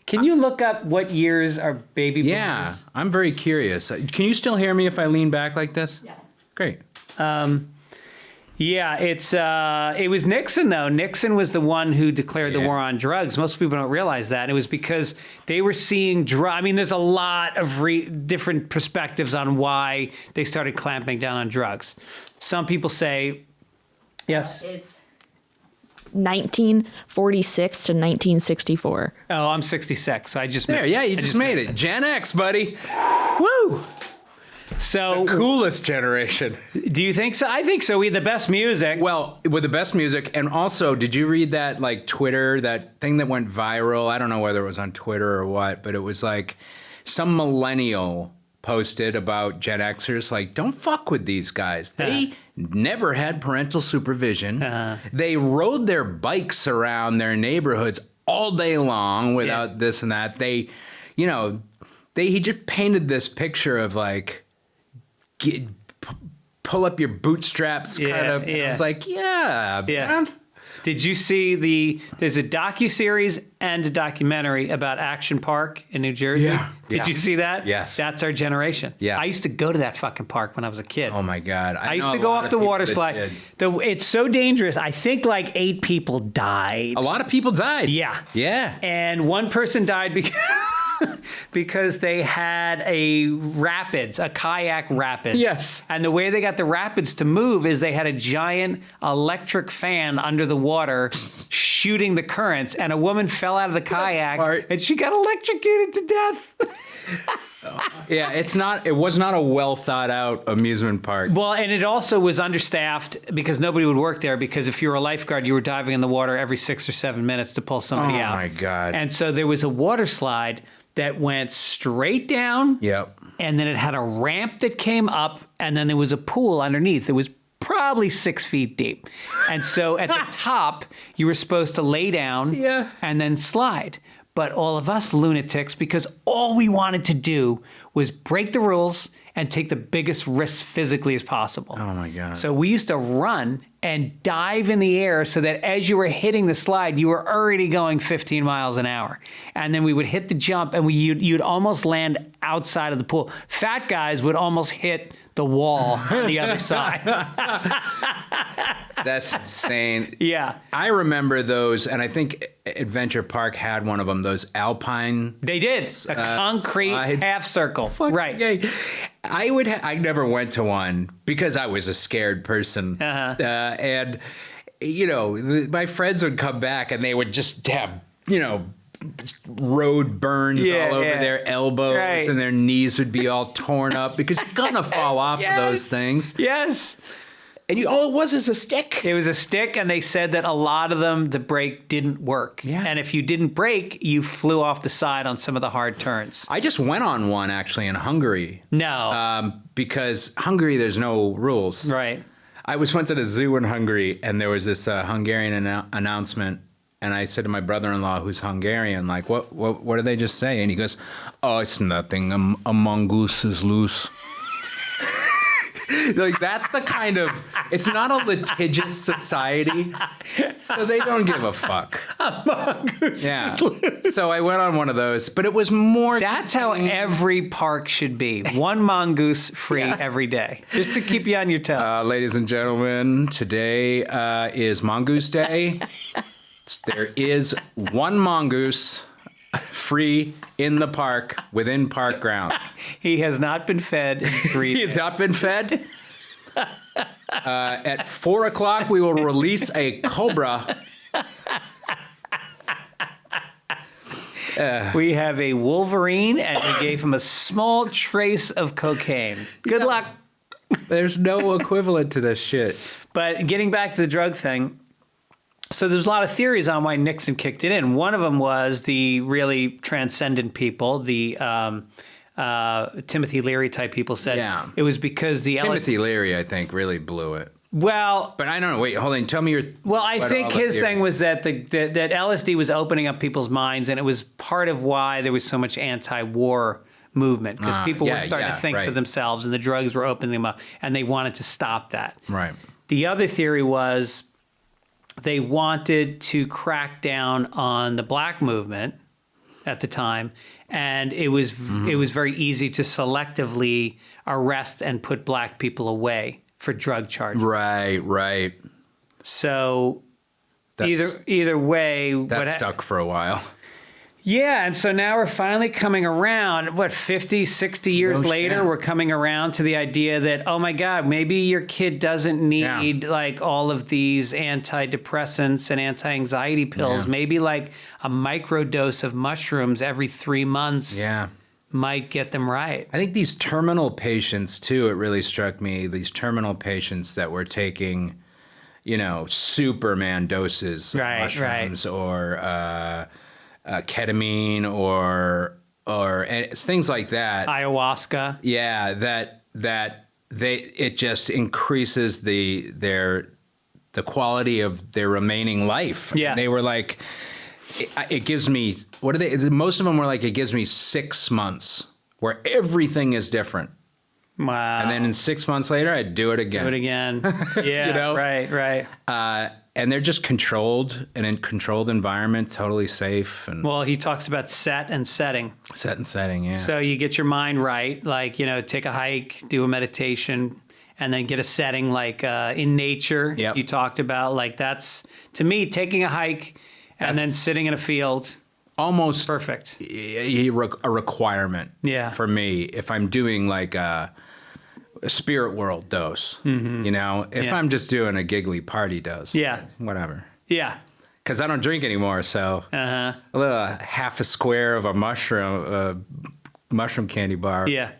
Can you look up what years are baby boomers? Yeah, I'm very curious. Can you still hear me if I lean back like this? Yeah. Great. Yeah, it was Nixon, though. Nixon was the one who declared the war on drugs. Most people don't realize that. And it was because they were seeing there's a lot of different perspectives on why they started clamping down on drugs. Some people say, yes? It's 1946 to 1964. Oh, I'm 66, so I just missed you just made it. Gen X, buddy. Woo! So the coolest generation. Do you think so? I think so. We had the best music. Well, with the best music, and also, did you read that Twitter, that thing that went viral? I don't know whether it was on Twitter or what, but it was some millennial posted about Gen Xers, don't fuck with these guys. They never had parental supervision. They rode their bikes around their neighborhoods all day long without this and that. They, he just painted this picture of like, pull up your bootstraps kind of. Yeah. I was like, yeah. Man. Did you see there's a docuseries and a documentary about Action Park in New Jersey? Yeah. Did you see that? Yes. That's our generation. Yeah. I used to go to that fucking park when I was a kid. Oh my God. I used to go off the water slide. It's so dangerous. I think like 8 people died. A lot of people died. Yeah. Yeah. And one person died because they had a kayak rapids. Yes. And the way they got the rapids to move is they had a giant electric fan under the water shooting the currents, and a woman fell out of the kayak smart. and she got electrocuted to death. Yeah, it was not a well thought out amusement park. Well, and it also was understaffed because nobody would work there, because if you were a lifeguard, you were diving in the water every 6 or 7 minutes to pull somebody out. Oh my God. And so there was a water slide that went straight down. Yep. And then it had a ramp that came up, and then there was a pool underneath. It was probably 6 feet deep. And so at the top, you were supposed to lay down and then slide. But all of us lunatics, because all we wanted to do was break the rules and take the biggest risks physically as possible. Oh my God. So we used to run and dive in the air so that as you were hitting the slide, you were already going 15 miles an hour. And then we would hit the jump, and you'd almost land outside of the pool. Fat guys would almost hit the wall on the other side. That's insane. Yeah. I remember those, and I think Adventure Park had one of them, those alpine. They did. A concrete slides. half circle. Right. Yay. I never went to one because I was a scared person. And, my friends would come back and they would just have, road burns all over their elbows, and their knees would be all torn up because you're going to fall off of those things. Yes. And all it was is a stick. It was a stick, and they said that a lot of them, the brake didn't work. Yeah. And if you didn't brake, you flew off the side on some of the hard turns. I just went on one actually in Hungary. No. Because Hungary, there's no rules. Right. I went to the zoo in Hungary, and there was this Hungarian announcement, and I said to my brother-in-law, who's Hungarian, like, what did they just say? And he goes, "Oh, it's nothing. A mongoose is loose." Like, that's the kind of, it's not a litigious society, so they don't give a fuck. A mongoose is loose. So I went on one of those, but it was more. That's how every park should be. One mongoose free every day, just to keep you on your toes. Ladies and gentlemen, today is Mongoose Day. There is one mongoose free in the park, within park grounds. He has not been fed in 3 days. He has not been fed. At 4:00, we will release a cobra. We have a wolverine, and we gave him a small trace of cocaine. Good luck. There's no equivalent to this shit. But getting back to the drug thing, so there's a lot of theories on why Nixon kicked it in. One of them was the really transcendent people, the Timothy Leary type people said it was because the Timothy Leary, I think, really blew it. Well, but I don't know. Wait, hold on. Tell me your. Well, I think his thing was that that LSD was opening up people's minds, and it was part of why there was so much anti-war movement, because people were starting to think for themselves, and the drugs were opening them up, and they wanted to stop that. Right. The other theory was they wanted to crack down on the black movement at the time, and it was very easy to selectively arrest and put black people away for drug charges. Right. So either way, that stuck for a while. Yeah, and so now we're finally coming around, 50, 60 years later, we're coming around to the idea that, oh my God, maybe your kid doesn't need like all of these antidepressants and anti-anxiety pills. Yeah. Maybe like a microdose of mushrooms every 3 months might get them right. I think these terminal patients too, it really struck me, these terminal patients that were taking, Superman doses of mushrooms or ketamine or things like that, ayahuasca. Yeah, that it just increases the quality of their remaining life. Yeah, they were like, it gives me. What are they? Most of them were like, it gives me 6 months where everything is different. Wow. And then in 6 months later, I'd do it again. Do it again. Yeah. You know? Right. And they're just controlled and in controlled environment, totally safe. And Well, he talks about set and setting. set and setting, yeah. So you get your mind right, like, take a hike, do a meditation, and then get a setting like in nature. Yep. You talked about, like, that's, to me, taking a hike and then sitting in a field. Almost Perfect. a requirement for me if I'm doing like a spirit world dose. If I'm just doing a giggly party dose. Yeah. Whatever. Yeah. Because I don't drink anymore, so a little half a square of a mushroom candy bar. Yeah.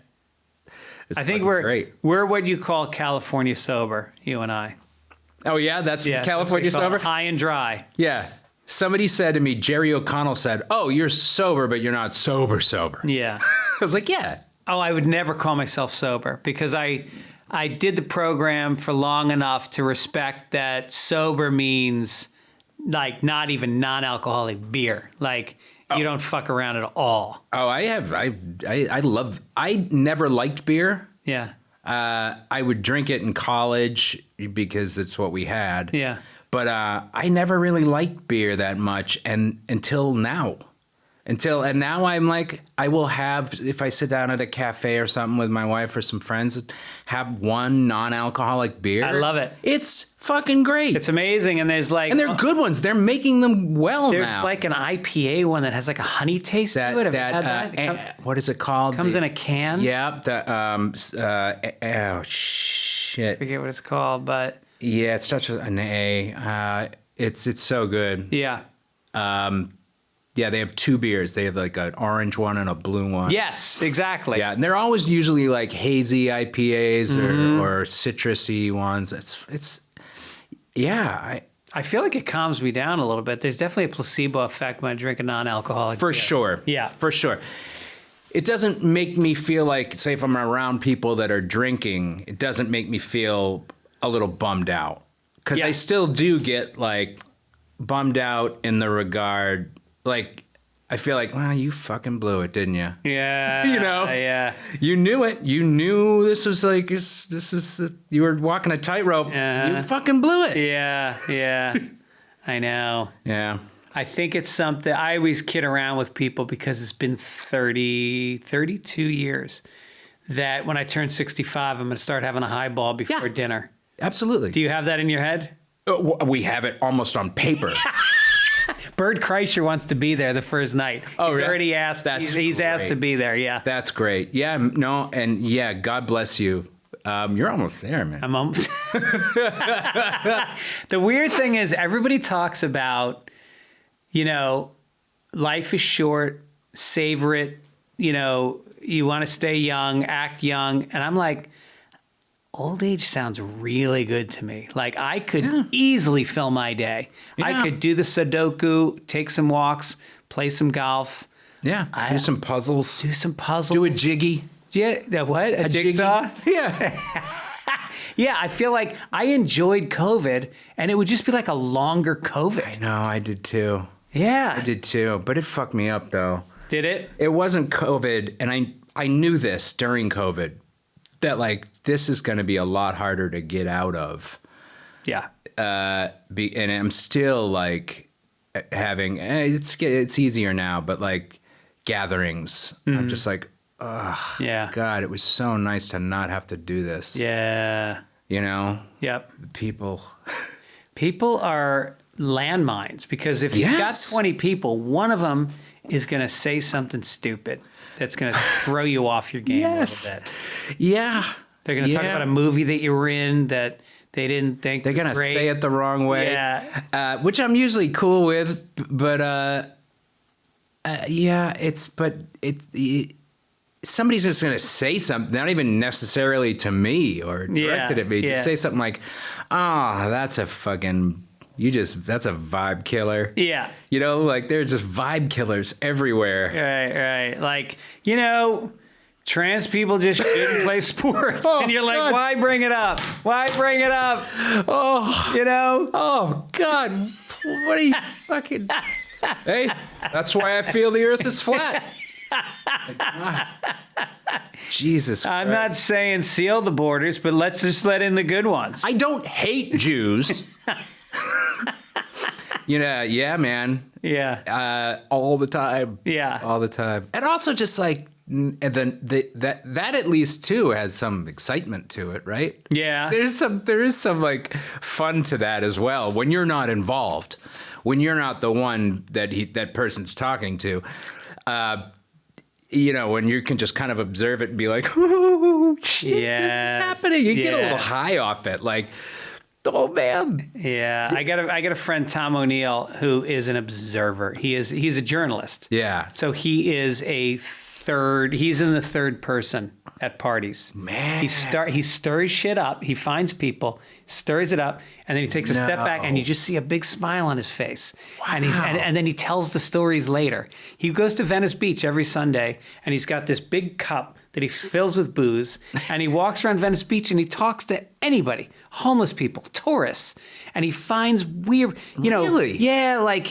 It's I think fucking great. we're what you call California sober, you and I. Oh yeah, that's California that's what you call sober. high and dry. Yeah. Somebody said to me, Jerry O'Connell said, "Oh, you're sober, but you're not sober." Yeah. I was like, "Yeah." Oh, I would never call myself sober because I did the program for long enough to respect that sober means like not even non-alcoholic beer. Like you don't fuck around at all. Oh, I never liked beer. Yeah. I would drink it in college because it's what we had. Yeah. But I never really liked beer that much until now. And now I'm like, I will have, if I sit down at a cafe or something with my wife or some friends, have one non-alcoholic beer. I love it. It's fucking great. It's amazing. And there's like... And they're good ones. They're making them well there's now. There's like an IPA one that has like a honey taste to it. Have you had that? What is it called? Comes in a can? Yeah. Oh, shit. I forget what it's called, but... Yeah, it's such an A. It's so good. Yeah. Yeah, they have two beers. They have like an orange one and a blue one. Yes, exactly. Yeah, and they're always usually like hazy IPAs or citrusy ones. I feel like it calms me down a little bit. There's definitely a placebo effect when I drink a non-alcoholic beer. For sure. Yeah. For sure. It doesn't make me feel like, say, if I'm around people that are drinking, it doesn't make me feel a little bummed out. Because I still do get like bummed out in the regard, like, I feel like, well, you fucking blew it, didn't you? Yeah. Yeah. You knew it. You knew this was like, you were walking a tightrope. You fucking blew it. Yeah. Yeah. I know. Yeah. I think it's something, I always kid around with people because it's been 32 years that when I turn 65, I'm going to start having a highball before dinner. Absolutely. Do you have that in your head? We have it almost on paper. Bert Kreischer wants to be there the first night. Oh, he's really? already asked. He's asked to be there. Yeah. That's great. Yeah. No. And yeah, God bless you. You're almost there, man. I'm almost. The weird thing is everybody talks about, life is short, savor it, you want to stay young, act young. And I'm like, old age sounds really good to me. Like I could easily fill my day. Yeah. I could do the Sudoku, take some walks, play some golf. Yeah. Do some puzzles. Do a jiggy. Yeah. What? A jigsaw? Yeah. Yeah. I feel like I enjoyed COVID and it would just be like a longer COVID. I know. I did too. Yeah. I did too. But it fucked me up though. Did it? It wasn't COVID. And I knew this during COVID. That like this is going to be a lot harder to get out of. Yeah. And I'm still like having it's easier now, but like gatherings, I'm just like, yeah. God, it was so nice to not have to do this. Yeah. Yep. People are landmines because if you've got 20 people, one of them is going to say something stupid. That's going to throw you off your game a little bit. Yeah. They're going to talk about a movie that you were in that they didn't think they're going to say it the wrong way. Yeah. Which I'm usually cool with, but somebody's just going to say something, not even necessarily to me or directed at me. Just say something like, that's a fucking... that's a vibe killer. Yeah. Like there's just vibe killers everywhere. Right. Like, trans people just shouldn't play sports. And you're like, God. Why bring it up? Oh, God. What are you fucking... Hey, that's why I feel the earth is flat. Jesus Christ. I'm not saying seal the borders, but let's just let in the good ones. I don't hate Jews. Yeah, man. Yeah. All the time. Yeah. All the time. And also just like, and then that at least too has some excitement to it, right? Yeah. There is some like fun to that as well when you're not involved, when you're not the one that person's talking to. When you can just kind of observe it and be like, "Oh shit, this is happening." You get a little high off it, like, oh man. Yeah, I got a friend, Tom O'Neill, who is an observer. He's a journalist. Yeah. So he's in the third person at parties. Man. He stirs shit up. He finds people, stirs it up, and then he takes a step back, and you just see a big smile on his face. Wow. And then he tells the stories later. He goes to Venice Beach every Sunday, and he's got this big cup that he fills with booze, and he walks around Venice Beach and he talks to anybody, homeless people, tourists, and he finds weird, Really? like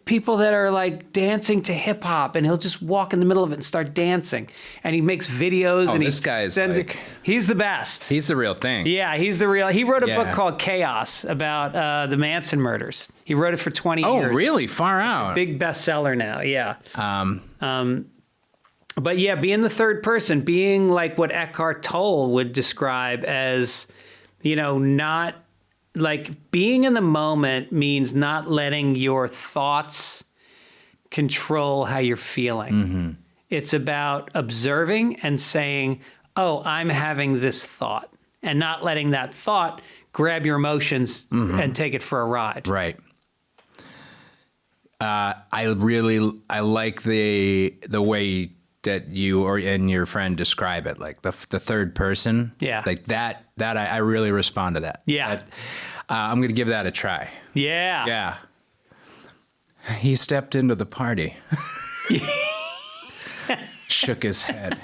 people that are like dancing to hip hop, and he'll just walk in the middle of it and start dancing, and he makes videos. Oh, and this guy is like, he's the best. He's the real thing. Yeah, he's the real. He wrote a book called Chaos about the Manson murders. He wrote it for 20 years. Oh, really? Far out. Big bestseller now. Yeah. But yeah, being the third person, being like what Eckhart Tolle would describe as, not like being in the moment means not letting your thoughts control how you're feeling. Mm-hmm. It's about observing and saying, oh, I'm having this thought, and not letting that thought grab your emotions and take it for a ride. Right. I like the way that you and your friend describe it, like the third person. Yeah. Like that I really respond to that. Yeah. I'm going to give that a try. Yeah. Yeah. He stepped into the party. Shook his head.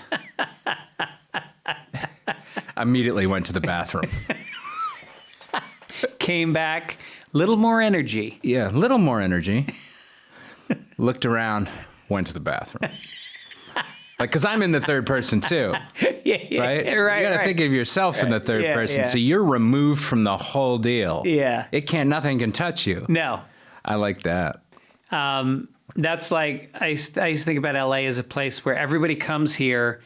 Immediately went to the bathroom. Came back, little more energy. Yeah, a little more energy. Looked around, went to the bathroom. Like, because I'm in the third person too, right? You got to think of yourself in the third person, so you're removed from the whole deal. Yeah, nothing can touch you. No, I like that. That's like I used to think about LA as a place where everybody comes here,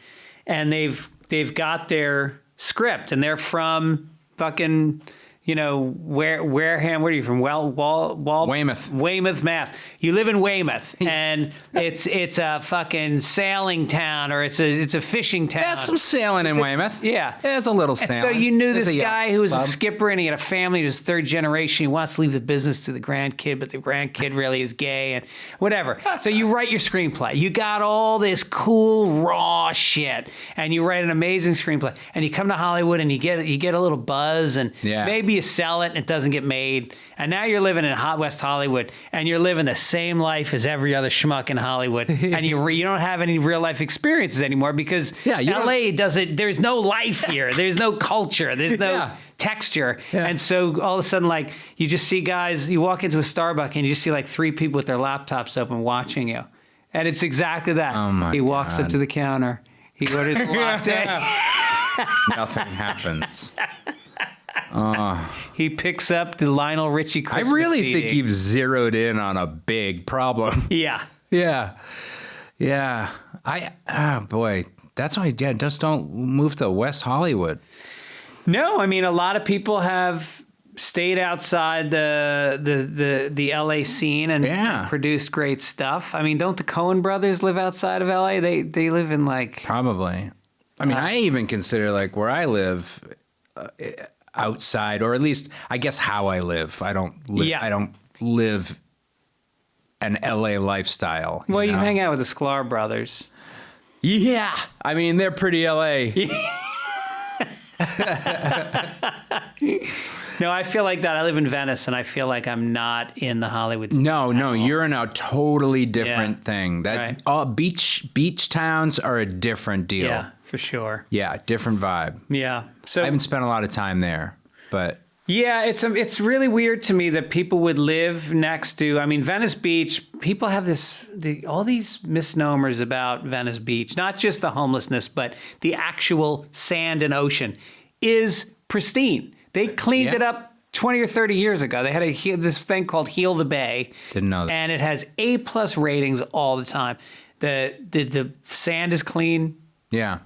and they've got their script, and they're from fucking. Wareham, where are you from? Weymouth, Mass. You live in Weymouth, and it's a fucking sailing town, or it's a fishing town. There's some sailing in Weymouth. Yeah. There's a little sailing. So you knew this guy who was a skipper, and he had a family, he was third generation. He wants to leave the business to the grandkid, but the grandkid really is gay and whatever. So you write your screenplay. You got all this cool, raw shit, and you write an amazing screenplay. And you come to Hollywood, and you get a little buzz, and maybe you sell it and it doesn't get made, and now you're living in hot West Hollywood, and you're living the same life as every other schmuck in Hollywood, and you don't have any real life experiences anymore because LA doesn't. There's no life here. There's no culture. There's no texture, and so all of a sudden, like you just see guys. You walk into a Starbucks and you just see like three people with their laptops open watching you, and it's exactly that. Oh my he walks God. up to the counter. He orders a latte. Nothing happens. He picks up the Lionel Richie Christmas I really CD. think you've zeroed in on a big problem. Yeah. Yeah. Boy, that's why. Yeah, just don't move to West Hollywood. No, I mean a lot of people have stayed outside the LA scene and produced great stuff. I mean, don't the Coen brothers live outside of LA? They live in like probably. I mean, I even consider like where I live. Outside, or at least I guess how I live. I don't live an LA lifestyle. Well, you hang out with the Sklar brothers. Yeah. I mean, they're pretty LA. No, I feel like that. I live in Venice, and I feel like I'm not in the Hollywood scene. No, you're in a totally different thing. That all beach towns are a different deal. Yeah, for sure. Yeah, different vibe. Yeah. So I haven't spent a lot of time there, but Yeah, it's really weird to me that people would live next to. I mean, Venice Beach. People have all these misnomers about Venice Beach. Not just the homelessness, but the actual sand and ocean is pristine. They cleaned it up 20 or 30 years ago. They had this thing called Heal the Bay. Didn't know that. And it has A+ ratings all the time. The sand is clean. Yeah.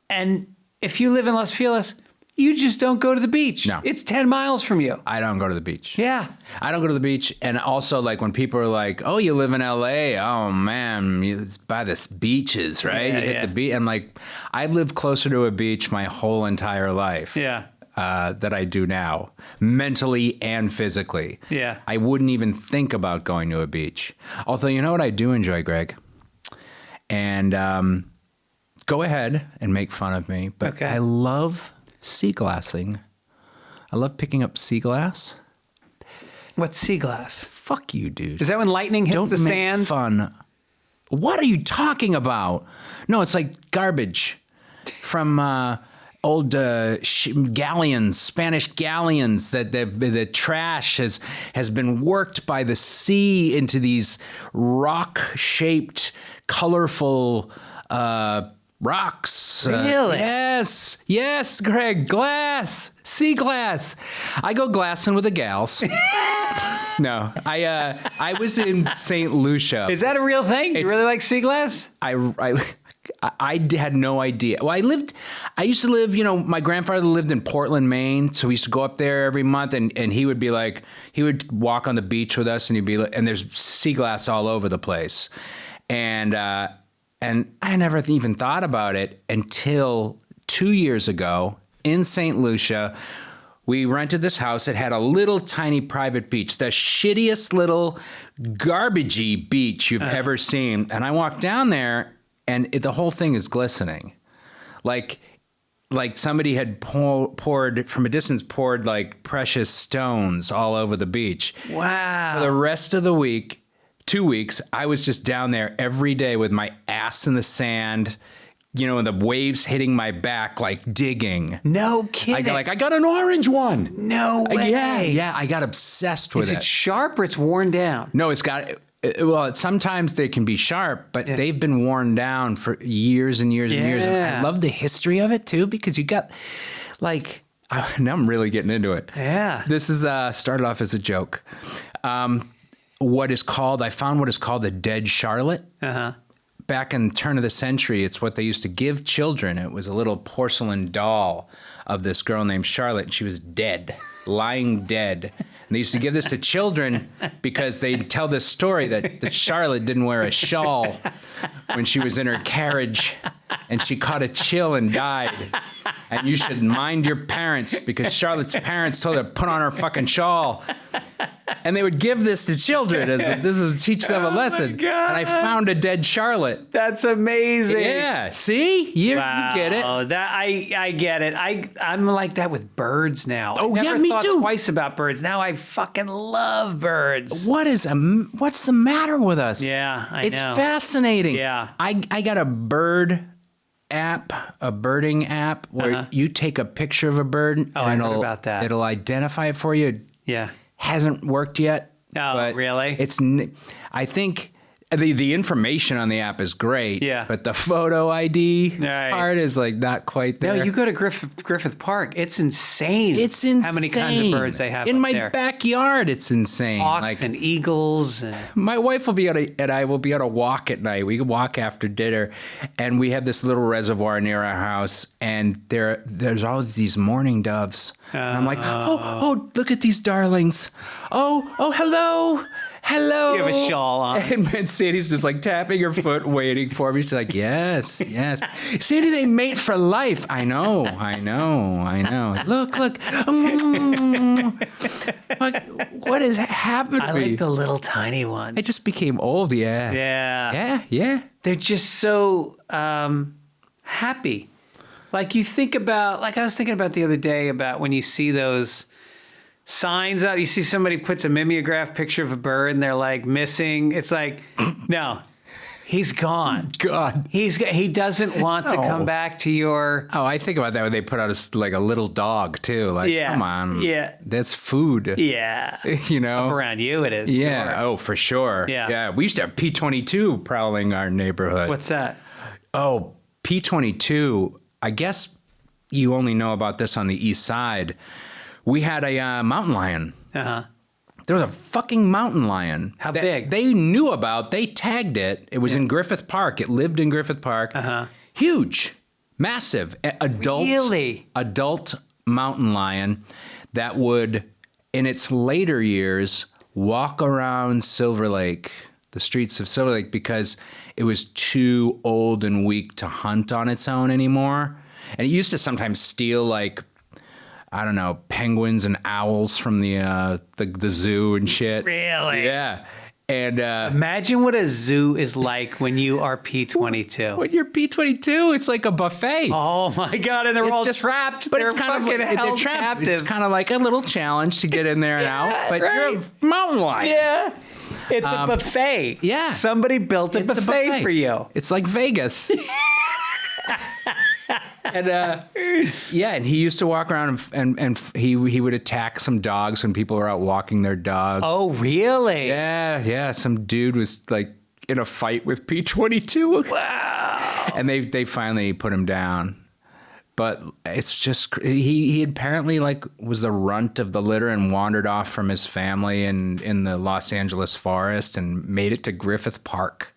And if you live in Los Feliz, you just don't go to the beach. No. It's 10 miles from you. I don't go to the beach. Yeah. I don't go to the beach. And also, like, when people are like, oh, you live in L.A., oh, man, it's by the beaches, right? Yeah, you hit the beach. I'm like, I've lived closer to a beach my whole entire life. Yeah. That I do now, mentally and physically. Yeah. I wouldn't even think about going to a beach. Although, you know what I do enjoy, Greg? And go ahead and make fun of me, but Okay. I love sea glassing. I love picking up sea glass. What's sea glass? Fuck you, dude. Is that when lightning hits Don't the make sand? fun. What are you talking about? No, it's like garbage from old galleons, Spanish galleons that the trash has been worked by the sea into these rock-shaped, colorful rocks. Really? Yes, Greg. Glass, sea glass. I go glassing with the gals. No, I was in St. Lucia. Is that a real thing? You It's- really like sea glass? I had no idea. Well, I used to live, my grandfather lived in Portland, Maine. So we used to go up there every month and he would be like, he would walk on the beach with us and he'd be like, and there's sea glass all over the place. And I never even thought about it until 2 years ago in St. Lucia. We rented this house. It had a little tiny private beach, the shittiest little garbagey beach you've ever seen. And I walked down there and the whole thing is glistening. Like somebody had poured from a distance, poured like precious stones all over the beach. Wow. For the rest of the week, 2 weeks, I was just down there every day with my ass in the sand, and the waves hitting my back, like digging. No kidding. I got an orange one. No way. Yeah, I got obsessed with Is it sharp or it's worn down? No, it's got, well, sometimes they can be sharp, but they've been worn down for years and years and years. And I love the history of it too, because you got now I'm really getting into it. Yeah. This is started off as a joke. I found what is called a dead Charlotte. Uh-huh. Back in the turn of the century, it's what they used to give children. It was a little porcelain doll of this girl named Charlotte, and she was dead, lying dead. And they used to give this to children because they'd tell this story that Charlotte didn't wear a shawl when she was in her carriage, and she caught a chill and died. And you should mind your parents because Charlotte's parents told her to put on her fucking shawl. And they would give this to children as this would teach them a lesson. God. And I found a dead Charlotte. That's amazing. Yeah, see? You get it. Oh, that I get it. I'm like that with birds now. Oh, I yeah, never me thought too. twice about birds. Now I fucking love birds. What's the matter with us? Yeah, I it's know. fascinating. Yeah. I got a birding app where you take a picture of a bird. Oh, I heard about that. It'll identify it for you. Yeah. Hasn't worked yet. Oh, but really? I think the information on the app is great. Yeah. But the photo ID Right. part is like not quite there. No, you go to Griffith Park. It's insane. It's insane. How many kinds of birds they have in up my there. backyard. It's insane. Hawks and eagles. And My wife and I will be on a walk at night. We walk after dinner, and we have this little reservoir near our house, and there's all these mourning doves. And I'm like, oh, look at these darlings. Oh, hello. Hello. You have a shawl on. And Sandy's just like tapping her foot, waiting for me. She's like, yes. Sandy, they mate for life. I know. Look. What has happened I to me? like the little tiny ones. I just became old, yeah. Yeah. They're just so happy. Like you think about, I was thinking about the other day about when you see those signs out, you see somebody puts a mimeograph picture of a bird and they're like missing. It's like, no, He's gone. God. He doesn't want to come back to your. Oh, I think about that when they put out a little dog too. Like, come on. Yeah. That's food. Yeah. You know? Up around you it is. Yeah. Sure. Oh, for sure. Yeah. Yeah. We used to have P-22 prowling our neighborhood. What's that? Oh, P-22. I guess you only know about this on the east side. We had a mountain lion. Uh-huh. There was a fucking mountain lion. How big? They knew about. They tagged it. It was in Griffith Park. It lived in Griffith Park. Uh-huh. Huge, massive, adult mountain lion that would, in its later years, walk around Silver Lake, the streets of Silver Lake, because it was too old and weak to hunt on its own anymore. And it used to sometimes steal, like, I don't know, penguins and owls from the zoo and shit. Really? Yeah. And imagine what a zoo is like when you are P-22. When you're P-22, it's like a buffet. Oh my God! And they're all trapped. But they're it's kind fucking of held captive. It's kind of like a little challenge to get in there and out. But right. you're a mountain lion. Yeah. It's a buffet. Yeah. Somebody built a buffet for you. It's like Vegas. And and he used to walk around and he would attack some dogs when people were out walking their dogs. Oh, really? Yeah. Some dude was like in a fight with P-22. Wow. And they finally put him down. But it's just he apparently like was the runt of the litter and wandered off from his family in the Los Angeles forest and made it to Griffith Park.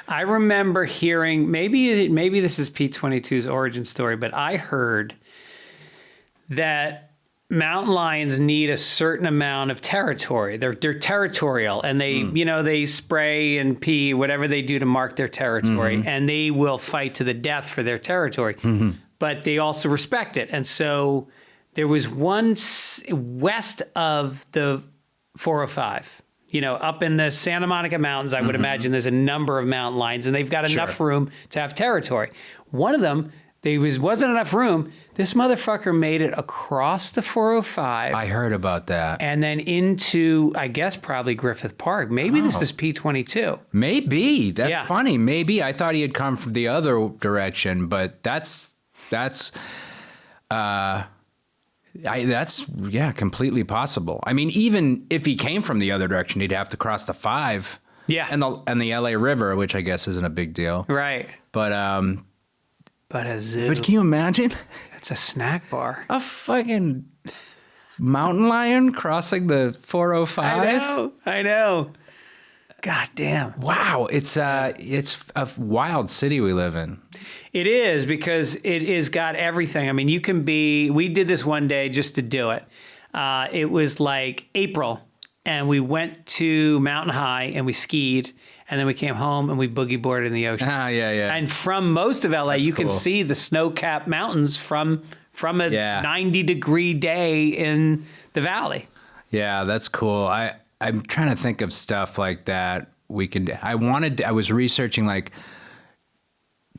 I remember hearing, maybe this is P-22's origin story, but I heard that mountain lions need a certain amount of territory. They're territorial, and they spray and pee, whatever they do to mark their territory, and they will fight to the death for their territory. But they also respect it. And so there was one west of the 405. Up in the Santa Monica Mountains, I would imagine there's a number of mountain lions, and they've got enough room to have territory. One of them, wasn't enough room. This motherfucker made it across the 405. I heard about that. And then into, I guess, probably Griffith Park. Maybe this is P-22. Maybe. That's funny. Maybe. I thought he had come from the other direction, but that's completely possible. I mean, even if he came from the other direction, he'd have to cross the 5. Yeah. And the LA River, which I guess isn't a big deal. Right. But a zoo. But can you imagine? It's a snack bar. A fucking mountain lion crossing the 405? I know. God damn. Wow, it's a wild city we live in. It is, because it is got everything. I mean, we did this one day just to do it. It was like April, and we went to Mountain High and we skied, and then we came home and we boogie boarded in the ocean. Ah, yeah. And from most of LA, you can see the snow-capped mountains from a 90-degree day in the valley. Yeah, that's cool. I'm trying to think of stuff like that we can. I was researching like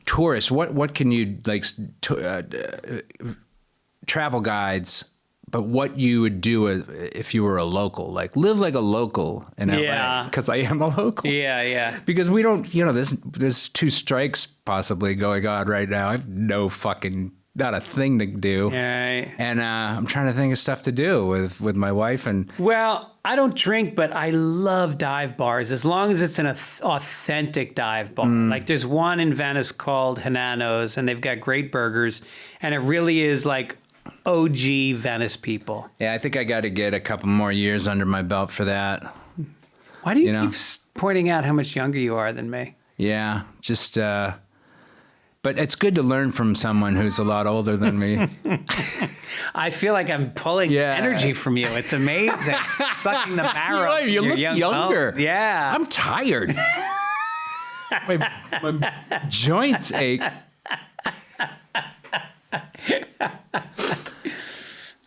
tourists. What can you like travel guides? But what you would do if you were a local, like live like a local in LA, because I am a local. Yeah. Because we don't, there's 2 strikes possibly going on right now. I have not a thing to do. Right. And I'm trying to think of stuff to do with my wife. And well, I don't drink, but I love dive bars as long as it's an authentic dive bar. Like there's one in Venice called Hanano's, and they've got great burgers, and it really is like OG Venice people. Yeah, I think I got to get a couple more years under my belt for that. Why do you keep pointing out how much younger you are than me? Yeah, just, but it's good to learn from someone who's a lot older than me. I feel like I'm pulling energy from you. It's amazing. Sucking the marrow. You look younger. Mouth. Yeah. I'm tired. my joints ache.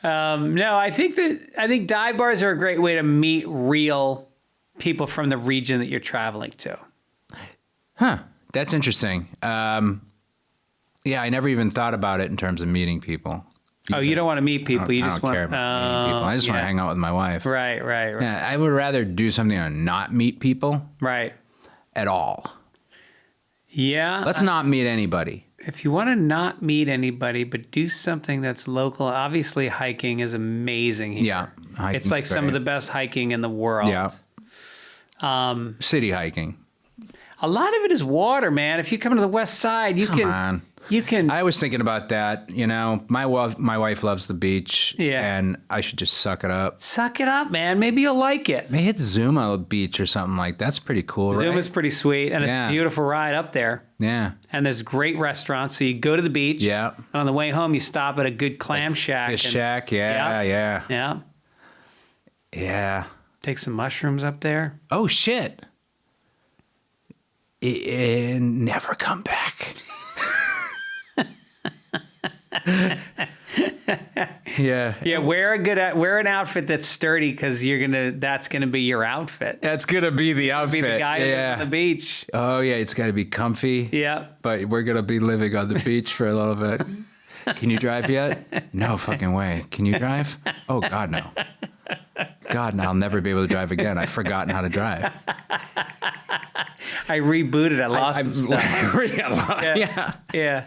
No, I think dive bars are a great way to meet real people from the region that you're traveling to. Huh. That's interesting. Yeah, I never even thought about it in terms of meeting people. You don't want to meet people. You just want care about meeting people. I just want to hang out with my wife. Right. Yeah, I would rather do something and not meet people. Right. At all. Yeah. Let's not meet anybody. If you want to not meet anybody, but do something that's local, obviously hiking is amazing here. Yeah. It's like some of the best hiking in the world. Yeah. City hiking. A lot of it is water, man. If you come to the west side, you Come on. You can. I was thinking about that. You know, my wife loves the beach. Yeah. And I should just suck it up. Suck it up, man. Maybe you'll like it. They hit Zuma Beach or something like that. That's pretty cool, right? Zuma's pretty sweet, and it's a beautiful ride up there. Yeah. And there's great restaurants. So you go to the beach. Yeah. And on the way home, you stop at a good clam shack. Fish shack. Yeah. Yeah. Take some mushrooms up there. Oh, shit. And never come back. Yeah. Yeah, wear an outfit that's sturdy because that's gonna be your outfit. That's gonna be the outfit. Be the guy who lives on the beach. Oh yeah, it's gotta be comfy. Yeah. But we're gonna be living on the beach for a little bit. Can you drive yet? No fucking way. Can you drive? Oh God, no. God, no, I'll never be able to drive again. I've forgotten how to drive. I rebooted. I lost some stuff. Yeah.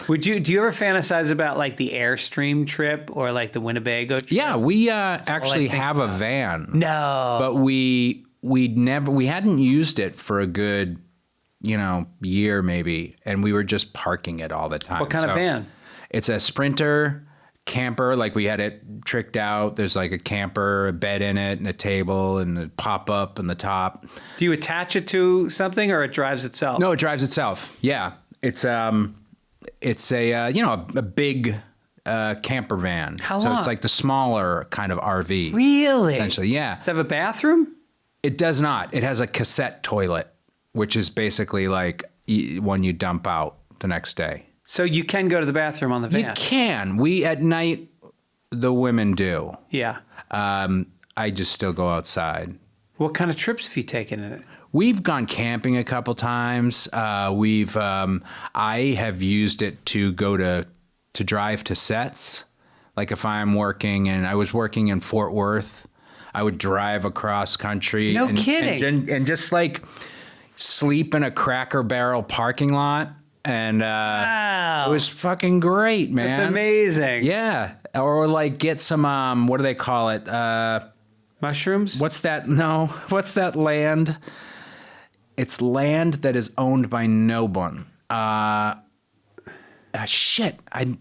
Do you ever fantasize about like the Airstream trip or like the Winnebago trip? Yeah, we actually have a van. No. But we hadn't used it for a good, year maybe, and we were just parking it all the time. What kind of van? It's a Sprinter camper. Like we had it tricked out. There's like a camper, a bed in it, and a table, and a pop up in the top. Do you attach it to something, or it drives itself? No, it drives itself. Yeah, it's a big camper van. How so long? it's like the smaller kind of RV. Really? Essentially, yeah. Does it have a bathroom? It does not. It has a cassette toilet, which is basically like one you dump out the next day. So you can go to the bathroom on the van? You can. At night, the women do. Yeah. I just still go outside. What kind of trips have you taken in it? We've gone camping a couple times. I have used it to go to drive to sets. Like if I'm working, and I was working in Fort Worth, I would drive across country. No kidding. And just like sleep in a Cracker Barrel parking lot. And wow. It was fucking great, man. That's amazing. Yeah. Or like get some, what do they call it? Mushrooms? What's that? No. What's that land? It's land that is owned by no one. Shit. I'm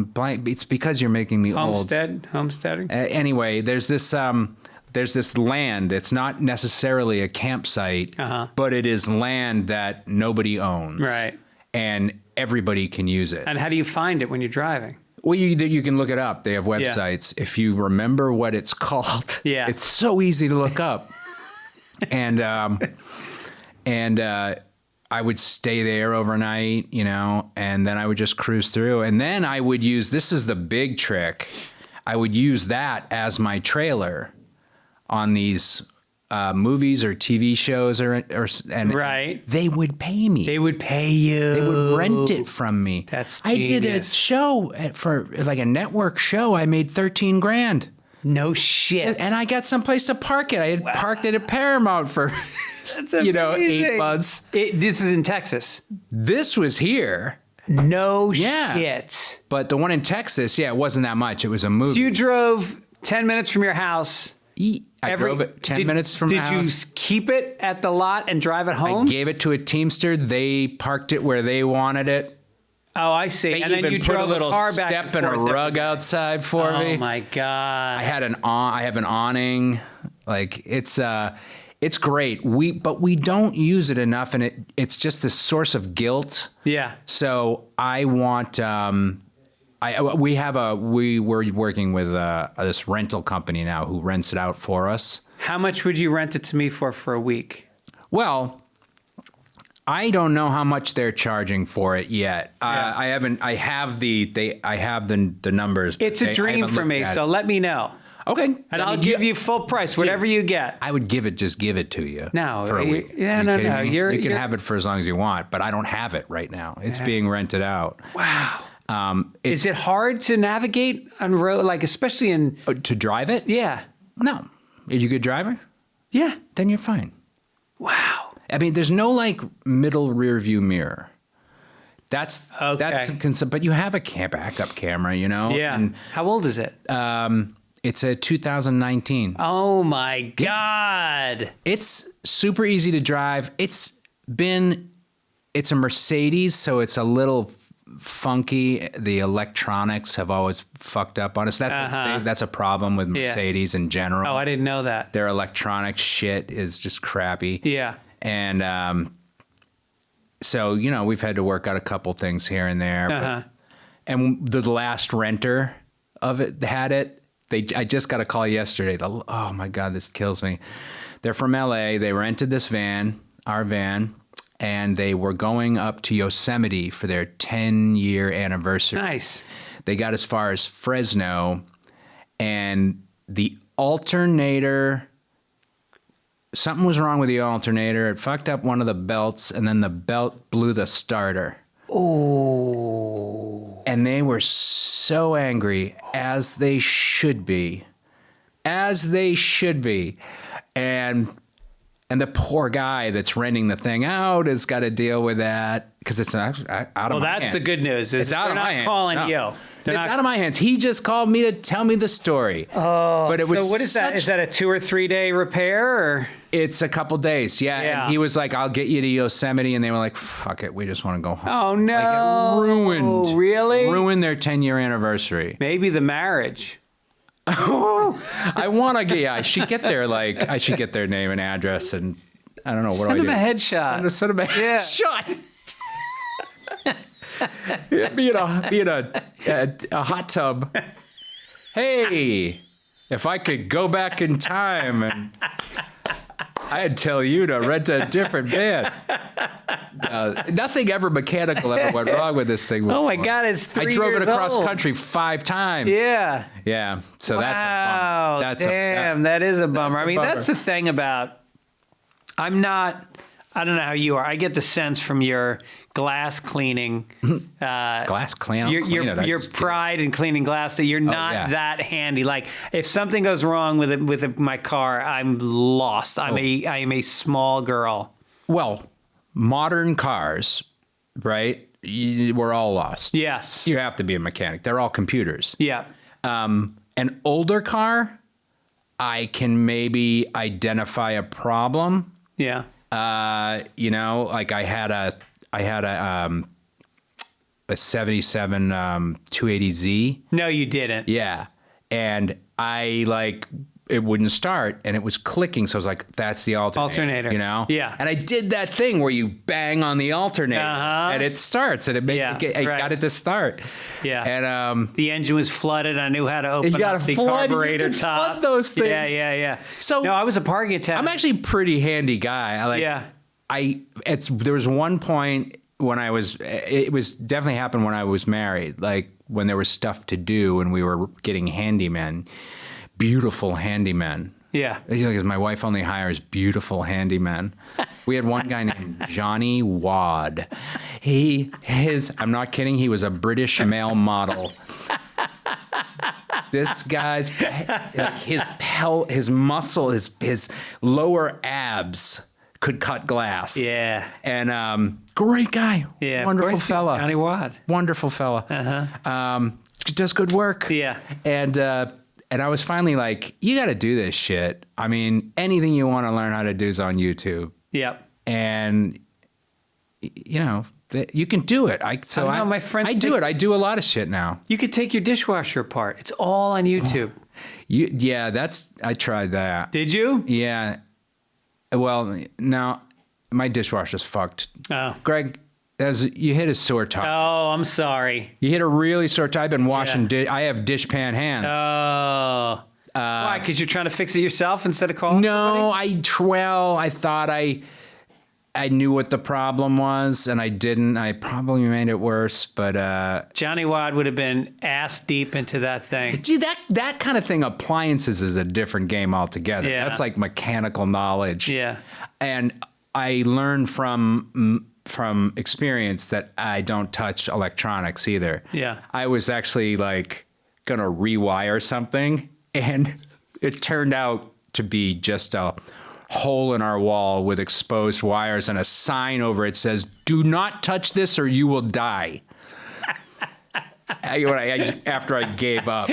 blank. It's because you're making me old. Homesteading? Anyway, there's this land. It's not necessarily a campsite, but it is land that nobody owns. Right. And everybody can use it. And how do you find it when you're driving? Well, you can look it up. They have websites. Yeah. If you remember what it's called, it's so easy to look up. and I would stay there overnight, and then I would just cruise through. And then I would use, this is the big trick, I would use that as my trailer on these movies or TV shows, and right. They would pay me. They would pay you. They would rent it from me. That's genius. I did a show for like a network show. I made $13,000. No shit. And I got someplace to park it. I had parked it at Paramount for That's 8 months. This is in Texas. This was here. No shit. But the one in Texas, it wasn't that much. It was a movie. So you drove 10 minutes from your house. I drove it 10 minutes from the house. Did you keep it at the lot and drive it home? I gave it to a Teamster. They parked it where they wanted it. Oh, I see. They and even then you put drove a little car step back and a rug outside for me. Oh my God. I have an awning. Like it's great. But we don't use it enough, and it's just this source of guilt. Yeah. So I want we're working with this rental company now who rents it out for us. How much would you rent it to me for a week? Well, I don't know how much they're charging for it yet. Yeah. I have the numbers. It's a dream for me, so let me know. Okay. And I'll give you full price, whatever you get. I would give it to you. No. For a week. Yeah, no. You can have it for as long as you want, but I don't have it right now. It's being rented out. Wow. Is it hard to navigate on road, like especially in... to drive it? Yeah. No. Are you a good driver? Yeah. Then you're fine. Wow. I mean, there's no like middle rear view mirror. That's but you have a backup camera, you know? Yeah. And, how old is it? it's a 2019. Oh my God. It's super easy to drive. It's a Mercedes, so it's a little funky. The electronics have always fucked up on us. That's a problem with Mercedes in general. Oh, I didn't know that. Their electronic shit is just crappy. Yeah. And so, you know, we've had to work out a couple things here and there. And the last renter of it had it. I just got a call yesterday. Oh my God, this kills me. They're from LA. They rented this van, our van, and they were going up to Yosemite for their 10-year anniversary. Nice. They got as far as Fresno, and the alternator, something was wrong with the alternator. It fucked up one of the belts, and then the belt blew the starter. Oh. And they were so angry, as they should be. As they should be. And the poor guy that's renting the thing out has got to deal with that because it's not out of my hands. Well, that's the good news. It's out of my hands. They're not calling you. It's out of my hands. He just called me to tell me the story. Oh, but it was so what is that? Is that a 2 or 3 day repair? Or? It's a couple days, yeah. And he was like, I'll get you to Yosemite. And they were like, fuck it, we just want to go home. Oh, no. Like, it ruined. Really? Ruined their 10-year anniversary. Maybe the marriage. I want to get, I should get their name and address and I don't know. What Send do him I a do? headshot. Send him a headshot. Be in a hot tub. Hey, if I could go back in time and I'd tell you to rent a different van. Nothing ever mechanical ever went wrong with this thing. Oh my God, it's 3 years old. I drove it across country 5 times. Yeah. Yeah. So wow. That's a bummer. That is a bummer. I mean, bummer. that's the thing about, I don't know how you are. I get the sense from your glass cleaning. Glass cleaning? Your pride in cleaning glass that you're not that handy. Like if something goes wrong with my car, I'm lost. I am a small girl. Well, modern cars, right? We're all lost. Yes. You have to be a mechanic. They're all computers. Yeah. An older car, I can maybe identify a problem. Yeah. You know, like I had a 77 280Z. No, you didn't. Yeah. And it wouldn't start and it was clicking. So I was like, that's the alternator. You know? Yeah. And I did that thing where you bang on the alternator and it starts and I got it to start. Yeah. And the engine was flooded. I knew how to open up the carburetor top. Flood those things. Yeah. So no, I was a parking attendant. I'm actually a pretty handy guy. There was one point when it was definitely happened when I was married, like when there was stuff to do and we were getting handymen, beautiful handymen. Yeah. Because my wife only hires beautiful handymen. We had one guy named Johnny Wad. I'm not kidding, he was a British male model. This guy's, his muscle, his lower abs could cut glass. Yeah. And great guy. Yeah. Wonderful fella. Johnny Wad. Wonderful fella. Does good work. Yeah. And I was finally like, you got to do this shit. I mean, anything you want to learn how to do is on YouTube. Yep. And, you know, you can do it. I do it. I do a lot of shit now. You could take your dishwasher apart. It's all on YouTube. I tried that. Did you? Yeah. Well, no, my dishwasher's fucked. Oh. Greg, you hit a sore top. Oh, I'm sorry. You hit a really sore top. I've been washing I have dishpan hands. Oh. Why? Because you're trying to fix it yourself instead of calling somebody? I thought I knew what the problem was, and I didn't. I probably made it worse, but... Johnny Wad would have been ass deep into that thing. Gee, that kind of thing, appliances is a different game altogether. Yeah. That's like mechanical knowledge. Yeah. And I learned from experience that I don't touch electronics either. Yeah. I was actually like going to rewire something, and it turned out to be just a hole in our wall with exposed wires and a sign over it says, "Do not touch this or you will die." After I gave up.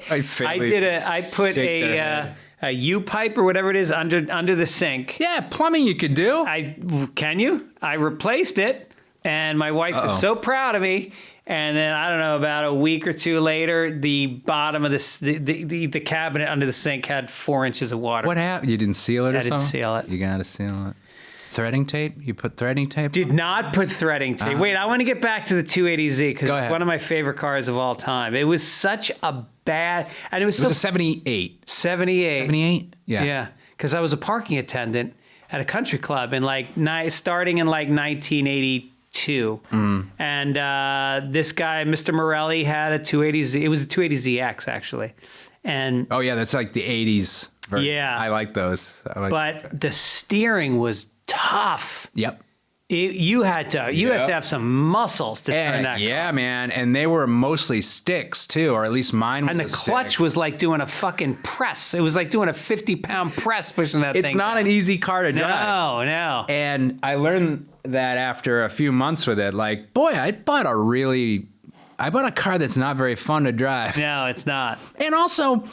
I put a U-pipe or whatever it is under the sink. Yeah, plumbing you could do. Can you? I replaced it, and my wife was so proud of me. And then I don't know, about a week or two later, the bottom of the cabinet under the sink had 4 inches of water. What happened? You didn't seal it or something? I didn't seal it. You got to seal it. Threading tape? You put threading tape? Did not put threading tape. Wait, I want to get back to the 280Z because it's one of my favorite cars of all time. It was such a bad, and it was a 78. 78. 78? Yeah. Yeah, because I was a parking attendant at a country club in starting in 1982. And this guy, Mr. Morelli, had a 280Z. It was a 280ZX actually, and oh yeah, that's like the 80s version. Yeah, I like those. But the steering was tough. Yep. You had to have some muscles to turn that car. Yeah, man. And they were mostly sticks too, or at least mine was. And the clutch was like doing a fucking press. It was like doing a 50-pound press pushing that thing. It's not an easy car to drive. No. And I learned that after a few months with it, like, boy, I bought a car that's not very fun to drive. No, it's not. And also,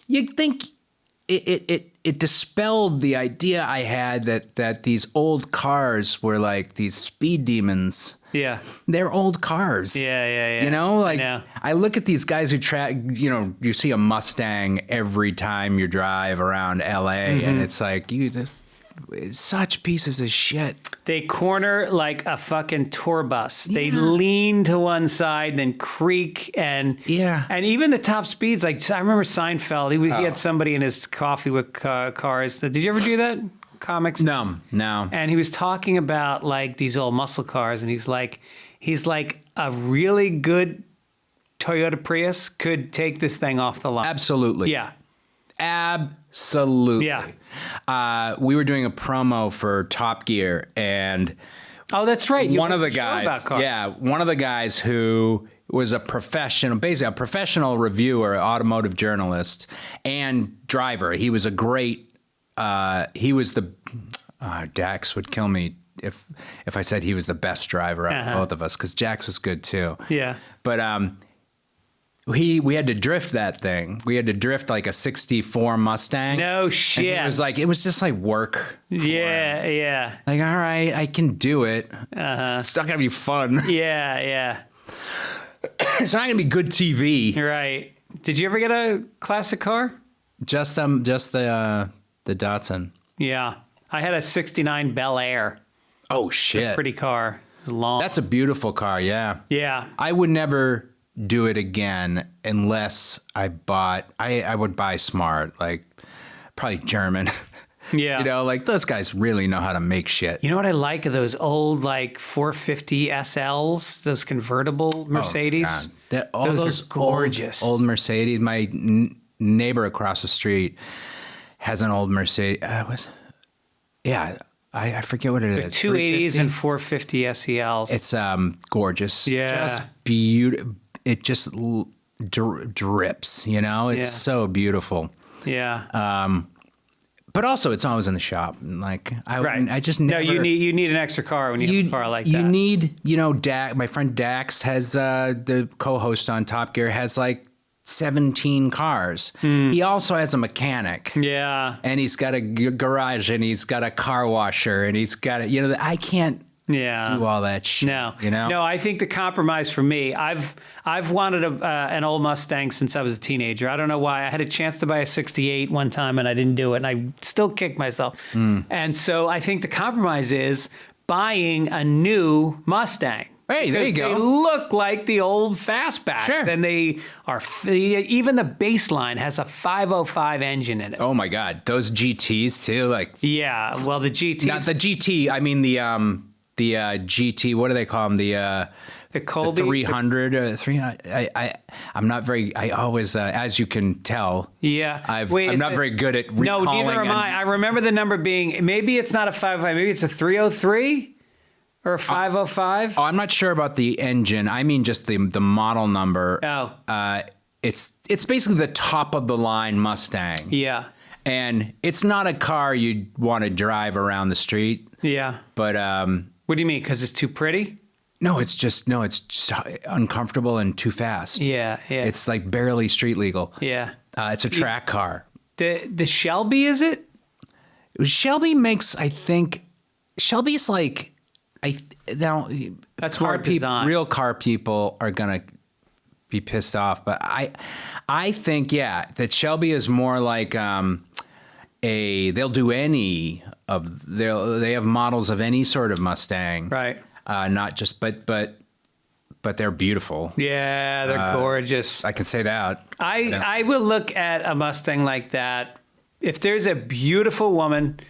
you'd think it dispelled the idea I had that these old cars were like these speed demons. Yeah. They're old cars. Yeah. You know, like I look at these guys who you see a Mustang every time you drive around LA and it's like such pieces of shit. They corner like a fucking tour bus. Yeah. They lean to one side, then creak, and even the top speeds. Like I remember Seinfeld, he had somebody in his coffee with cars. Did you ever do that? Comics? No. And he was talking about like these old muscle cars, and he's like a really good Toyota Prius could take this thing off the line. Absolutely. Yeah. Absolutely. Yeah. We were doing a promo for Top Gear, and that's right. One of the guys who was basically a professional reviewer, automotive journalist, and driver. He was a great. Dax would kill me if I said he was the best driver out of both of us, because Jax was good too. Yeah. But we had to drift that thing. We had to drift like a 64 Mustang. No shit. And it was just like work. Yeah. Like, all right, I can do it. It's not gonna be fun. Yeah. It's not gonna be good TV. Right. Did you ever get a classic car? Just the Datsun. Yeah. I had a 69 Bel Air. Oh shit. Pretty car. It was long. That's a beautiful car, yeah. Yeah. I would never do it again unless I would buy smart, like probably German. Yeah. Like those guys really know how to make shit. You know what I like of those old like 450 SLs, those convertible Mercedes? Oh, those are gorgeous. Old Mercedes. My neighbor across the street has an old Mercedes. I forget what it is. 280s and 450 SELs. It's gorgeous. Yeah. Just beautiful. It just drips, It's so beautiful. Yeah. But also, it's always in the shop. Like I just never. No, you need an extra car when you have a car like that. You need, Dax. My friend Dax has the co-host on Top Gear has like 17 cars. He also has a mechanic. Yeah. And he's got a garage, and he's got a car washer, and he's got I can't. Do all that shit. No, I think the compromise for me, I've wanted an old Mustang since I was a teenager. I don't know why. I had a chance to buy a 68 one time and I didn't do it, and I still kick myself. And so I think the compromise is buying a new Mustang. Hey, there you go. They look like the old fastbacks. Sure. And they are, even the baseline has a 505 engine in it. Oh my God. Those GTs too? Like. Yeah. Well, the GT. Not the GT. I mean the GT, what do they call them? The Colby? The 300. I'm not very, I always, as you can tell. Yeah. I'm not very good at recalling. No, neither am I. I remember the number being, maybe it's not a 505, maybe it's a 303 or a 505. I'm not sure about the engine. I mean just the model number. Oh. It's basically the top of the line Mustang. Yeah. And it's not a car you'd want to drive around the street. Yeah. But what do you mean? Because it's too pretty? no, it's just uncomfortable and too fast. Yeah. It's like barely street legal. Yeah. It's a track car. The Shelby, is it? Shelby makes, I think, Shelby's like, now That's car more design. real car people are gonna be pissed off, but I think that Shelby is more like they'll do any of they have models of any sort of Mustang, Right. Not just but they're beautiful. Yeah, they're gorgeous. I can say that. I will look at a Mustang like that. If there's a beautiful woman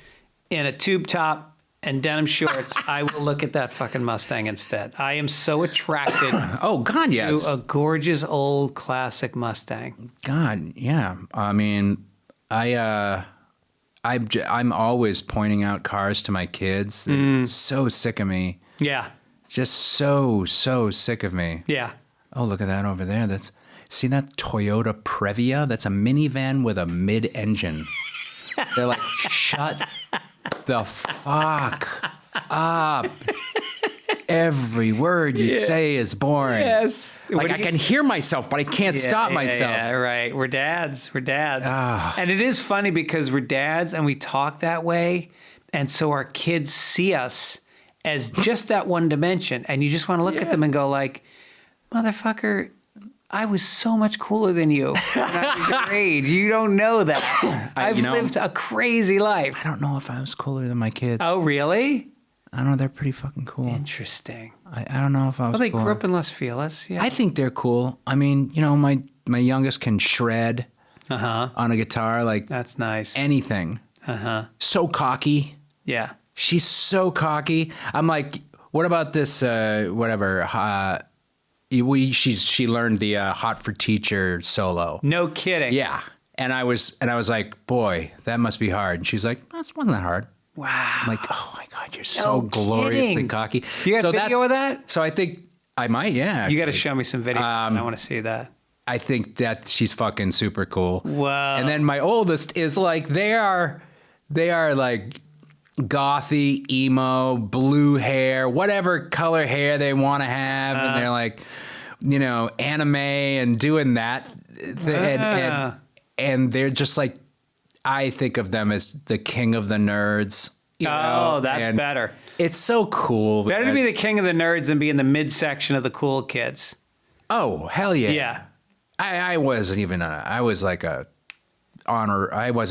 in a tube top and denim shorts, I will look at that fucking Mustang instead. I am so attracted Oh God, yes. to a gorgeous old classic Mustang. God, yeah. I mean, I'm always pointing out cars to my kids. They're so sick of me. Yeah. Just so sick of me. Yeah. Oh, look at that over there. See that Toyota Previa? That's a minivan with a mid-engine. They're like, shut the fuck up. Every word you say is boring. Yes. Like I can hear myself, but I can't stop myself. Yeah, right. We're dads. Ah. And it is funny because we're dads and we talk that way. And so our kids see us as just that one dimension. And you just want to look at them and go like, motherfucker, I was so much cooler than you when I was your age. You don't know that. I've lived a crazy life. I don't know if I was cooler than my kids. Oh, really? I don't know. They're pretty fucking cool. Interesting. I don't know if I was Well, they cooler. grew up in Los Feliz. Yeah. I think they're cool. I mean, my youngest can shred on a guitar like That's nice. anything. So cocky. Yeah. She's so cocky. I'm like, what about this? Whatever. She learned the Hot for Teacher solo. No kidding. Yeah, and I was like, boy, that must be hard. And she's like, that wasn't that hard. Wow. I'm like, oh my God, you're so gloriously kidding. cocky. You got So video of that? So I think I might. Yeah, You got to actually. show me some video. I want to see that. I think that she's fucking super cool. Wow. And then my oldest is like, they are like gothy, emo, blue hair, whatever color hair they want to have. And they're like, anime and doing that. And they're just like, I think of them as the king of the nerds. That's and better. It's so cool. Better to be the king of the nerds than be in the midsection of the cool kids. Oh, hell yeah. Yeah. I wasn't even I wasn't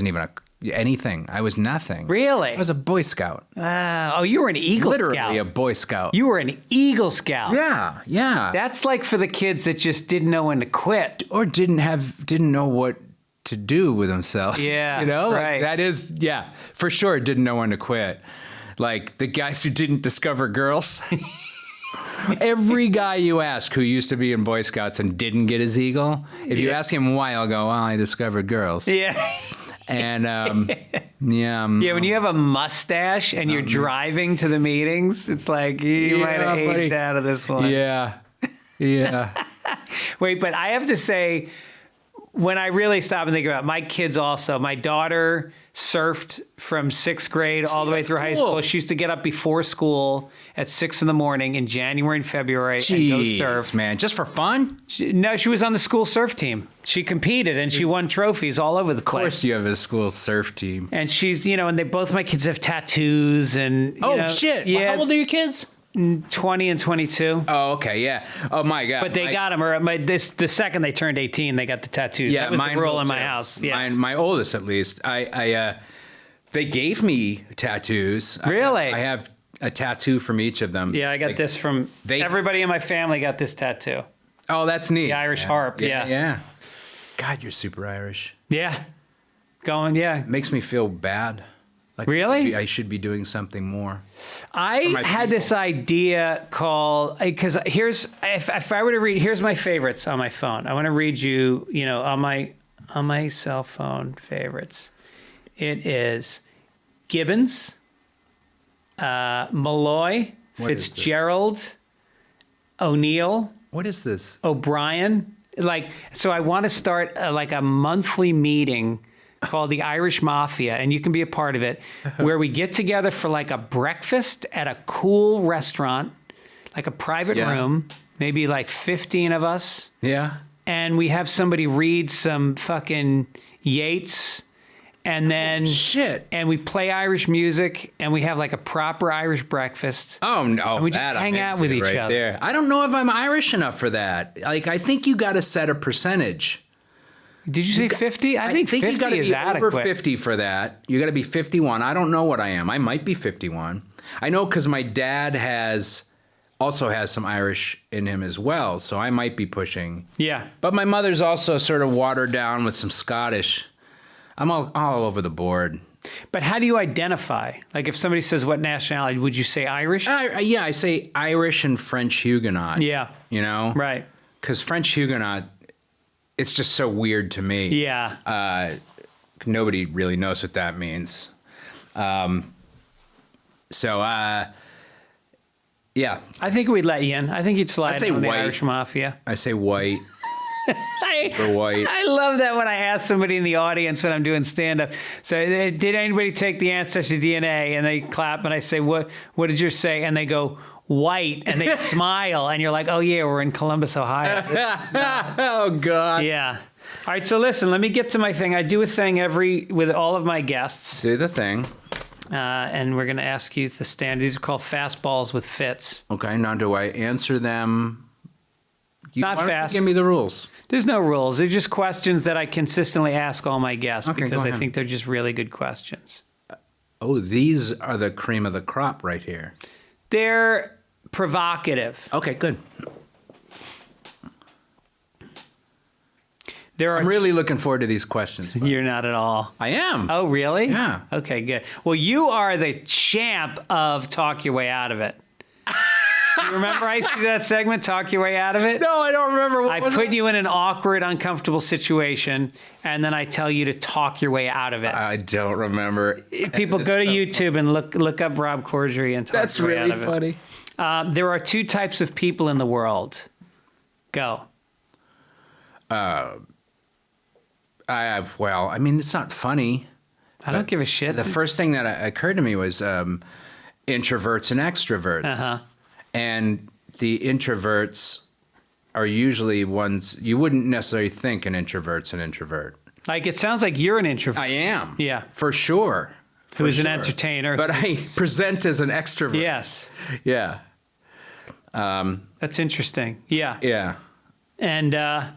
even anything. I was nothing. Really? I was a Boy Scout. You were an Eagle Literally Scout. a Boy Scout. You were an Eagle Scout. Yeah. That's like for the kids that just didn't know when to quit. Or didn't know what to do with themselves. Yeah, Like right. that is, for sure didn't know when to quit. Like the guys who didn't discover girls. Every guy you ask who used to be in Boy Scouts and didn't get his Eagle, if you ask him why, I'll go, well, I discovered girls. Yeah. And Yeah, when you have a mustache and you're driving to the meetings, it's like you might have aged buddy. out of this one. Yeah. Wait, but I have to say, when I really stop and think about it, my kids also, my daughter surfed from 6th grade all the way through high school. She used to get up before school at 6 a.m. in January and February and go surf. Man, just for fun? No, she was on the school surf team. She competed and she won trophies all over the Of course place. you have a school surf team. And she's, and both my kids have tattoos and Shit. Yeah, How old are your kids? 20 and 22. Oh, okay, yeah. Oh my God. But they got them. Or the second they turned 18, they got the tattoos. Yeah, that was the mine rule will in my too. house. Yeah. My oldest, at least. They gave me tattoos. Really? I have a tattoo from each of them. Yeah, I got this from everybody in my family got this tattoo. Oh, that's neat. The Irish harp. Yeah. Yeah. God, you're super Irish. Yeah. Yeah. Makes me feel bad. Like Really? I should be doing something more. I my had people. this idea called, because if I were to read, here's my favorites on my phone. I want to read you, on my cell phone favorites. It is Gibbons, Malloy, What is this? Fitzgerald, O'Neill, What is this? O'Brien. So I want to start a monthly meeting called the Irish Mafia, and you can be a part of it, where we get together for like a breakfast at a cool restaurant, like a private room, maybe like 15 of us. Yeah. And we have somebody read some fucking Yeats, and then and we play Irish music, and we have like a proper Irish breakfast. Oh no! And we just hang out with each other. There. I don't know if I'm Irish enough for that. Like, I think you got to set a percentage. Did you say 50? I think 50 you got to is be adequate. over 50 for that. You got to be 51. I don't know what I am. I might be 51. I know because my dad also has some Irish in him as well, so I might be pushing. Yeah. But my mother's also sort of watered down with some Scottish. I'm all over the board. But how do you identify? Like, if somebody says what nationality, would you say Irish? Yeah, I say Irish and French Huguenot. Yeah. You know? Right. Because French Huguenot, it's just so weird to me. Yeah. Nobody really knows what that means. Yeah. I think we'd let you in. I think you'd slide say on the white. Irish Mafia. I say white. For white. I love that when I ask somebody in the audience when I'm doing stand-up. So, did anybody take the ancestry DNA? And they clap, and I say, what did yours say? And they go, white, and they smile, and you're like, oh yeah, we're in Columbus, Ohio. Oh God. Yeah. All right, so listen, let me get to my thing. I do a thing with all of my guests. Do the thing. And we're going to ask you the standard. These are called fastballs with Fitz. Okay, now do I answer them? Not why don't you fast. give me the rules. There's no rules. They're just questions that I consistently ask all my guests because go I ahead. think they're just really good questions. Oh, these are the cream of the crop right here. They're provocative. Okay, good. I'm really looking forward to these questions. You're not at all. I am. Oh, really? Yeah. Okay, good. Well, you are the champ of Talk Your Way Out of It. You remember I used to do that segment, Talk Your Way Out of It? No, I don't remember. What I was put it? you in an awkward, uncomfortable situation, and then I tell you to talk your way out of it. I don't remember. People go to YouTube and look up Rob Corddry and talk That's your way really out of funny. it. There are two types of people in the world. Go. Well, I mean, it's not funny. I don't give a shit. The first thing that occurred to me was introverts and extroverts. Uh-huh. And the introverts are usually ones you wouldn't necessarily think an introvert's an introvert. Like, it sounds like you're an introvert. I am. Yeah. For sure. Who's an entertainer. But I present as an extrovert. Yes. Yeah. That's interesting. Yeah. Yeah. And I've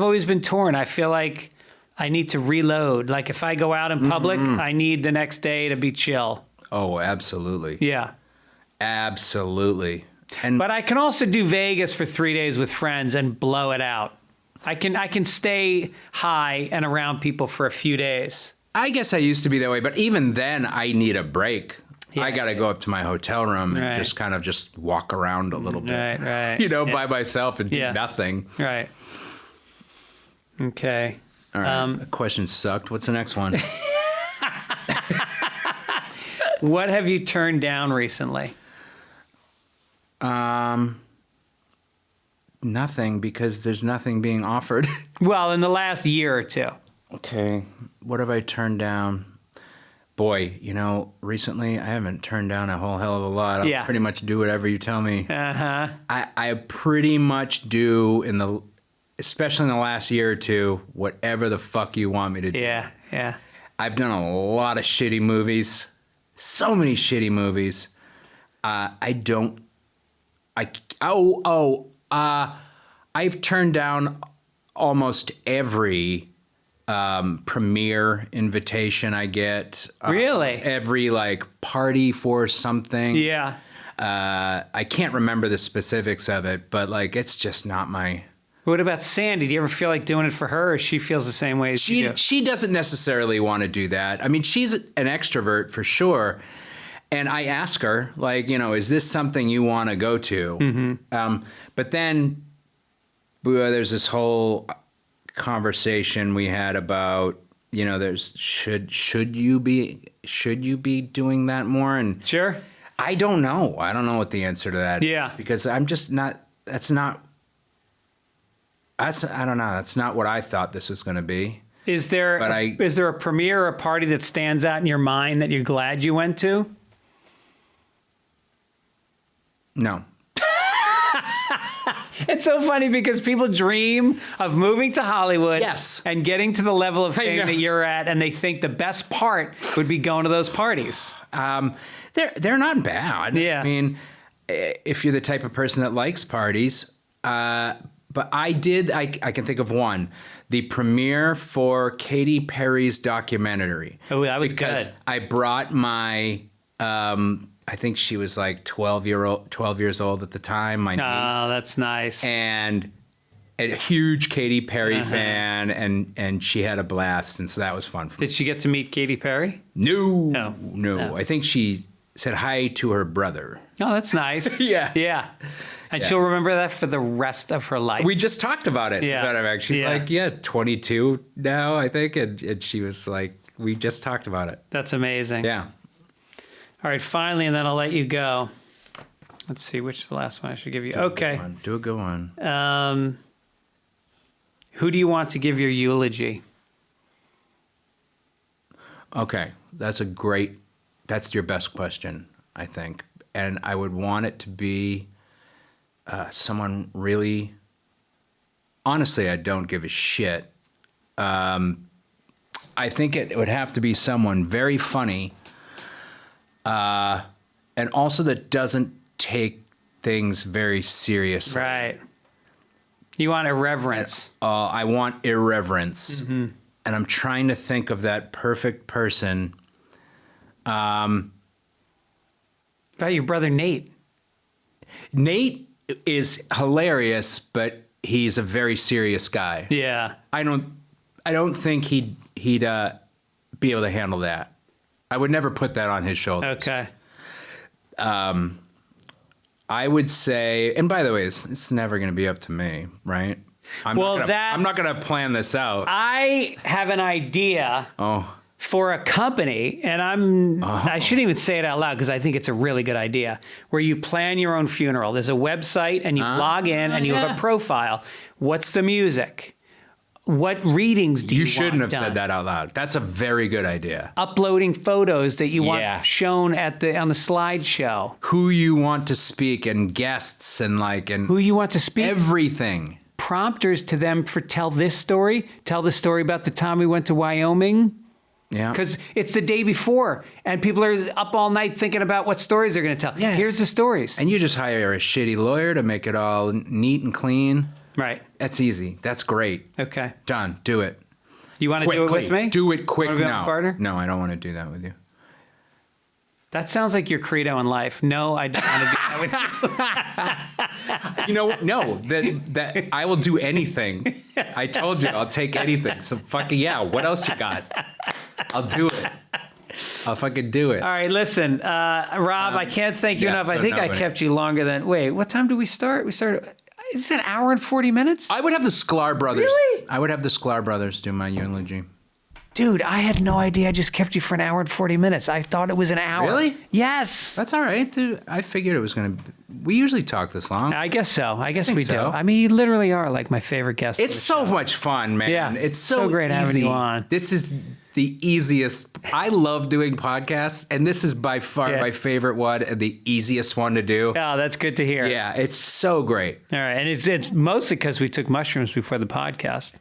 always been torn. I feel like I need to reload. Like, if I go out in public, I need the next day to be chill. Oh, absolutely. Yeah. Absolutely. But I can also do Vegas for 3 days with friends and blow it out. I can stay high and around people for a few days. I guess I used to be that way, but even then I need a break. Yeah. I got to go up to my hotel room and Right. just walk around a little bit. Right. By myself and do nothing. Right. Okay. All right. The question sucked. What's the next one? What have you turned down recently? Nothing, because there's nothing being offered. Well, in the last year or two. Okay. What have I turned down? Boy, recently I haven't turned down a whole hell of a lot. I'll pretty much do whatever you tell me. Uh-huh. I pretty much do especially in the last year or two, whatever the fuck you want me to do. Yeah. I've done a lot of shitty movies. So many shitty movies. I've turned down almost every premiere invitation I get. Really? Every party for something. Yeah. I can't remember the specifics of it, but it's just not my. What about Sandy? Do you ever feel like doing it for her, or she feels the same way as you do? She doesn't necessarily want to do that. I mean, she's an extrovert for sure. And I ask her, is this something you want to go to? Mm-hmm. But then there's this whole conversation we had about, there's should you be doing that more? And Sure. I don't know. I don't know what the answer to that Yeah. is, because I'm just not. I don't know. That's not what I thought this was going to be. Is there a premiere or a party that stands out in your mind that you're glad you went to? No. It's so funny because people dream of moving to Hollywood Yes. and getting to the level of fame that you're at, and they think the best part would be going to those parties. They're not bad. Yeah. I mean, if you're the type of person that likes parties, but I can think of one, the premiere for Katy Perry's documentary. Oh, that was because good. I brought my, I think she was like 12 years old at the time, my niece. Oh, that's nice. And a huge Katy Perry fan, and she had a blast, and so that was fun for me. Did she get to meet Katy Perry? No. No. I think she said hi to her brother. Oh, that's nice. Yeah. Yeah. And she'll remember that for the rest of her life. We just talked about it. Yeah. As a matter of fact. She's like, 22 now, I think. And she was like, we just talked about it. That's amazing. Yeah. All right, finally, and then I'll let you go. Let's see, which is the last one I should give you. Okay. Do a good one. Who do you want to give your eulogy? Okay. That's your best question, I think. And I would want it to be someone really, honestly, I don't give a shit. I think it would have to be someone very funny, and also that doesn't take things very seriously. Right. You want irreverence. I want irreverence. Mm-hmm. And I'm trying to think of that perfect person. About your brother Nate. Nate is hilarious, but he's a very serious guy. Yeah. I don't think he'd be able to handle that. I would never put that on his shoulders. Okay. I would say, and by the way, it's never going to be up to me, right? I'm not going to plan this out. I have an idea for a company, and I shouldn't even say it out loud because I think it's a really good idea, where you plan your own funeral. There's a website, and you log in, and you have a profile. What's the music? What readings do you want shouldn't have done? said that out loud. That's a very good idea. Uploading photos that you want shown on the slideshow. Who you want to speak and guests and who you want to speak. Everything. Prompters to them for tell this story. Tell the story about the time we went to Wyoming. Yeah. Because it's the day before, and people are up all night thinking about what stories they're going to tell. Yeah. Here's the stories. And you just hire a shitty lawyer to make it all neat and clean. Right. That's easy. That's great. Okay. Done. Do it. You want to do it with me? Do it quick now. now. No, I don't want to do that with you. That sounds like your credo in life. No, I don't want to do that with you. You know what? No, that I will do anything. I told you I'll take anything. So fucking yeah. What else you got? I'll do it. I'll fucking do it. All right, listen, Rob, I can't thank you enough. so I think I kept you longer than. Wait, what time do we start? We started. Is it an hour and 40 minutes? I would have the Sklar brothers. Really? I would have the Sklar brothers do my eulogy. Dude, I had no idea. I just kept you for an hour and 40 minutes. I thought it was an hour. Really? Yes. That's all right, dude. I figured it was going to... We usually talk this long. I guess so. I guess we do. so. I mean, you literally are like my favorite guest. It's so much fun, man. Yeah. It's so great easy. having you on. This is the easiest. I love doing podcasts, and this is by far my favorite one and the easiest one to do. Oh, that's good to hear. Yeah, it's so great. All right. And it's mostly because we took mushrooms before the podcast.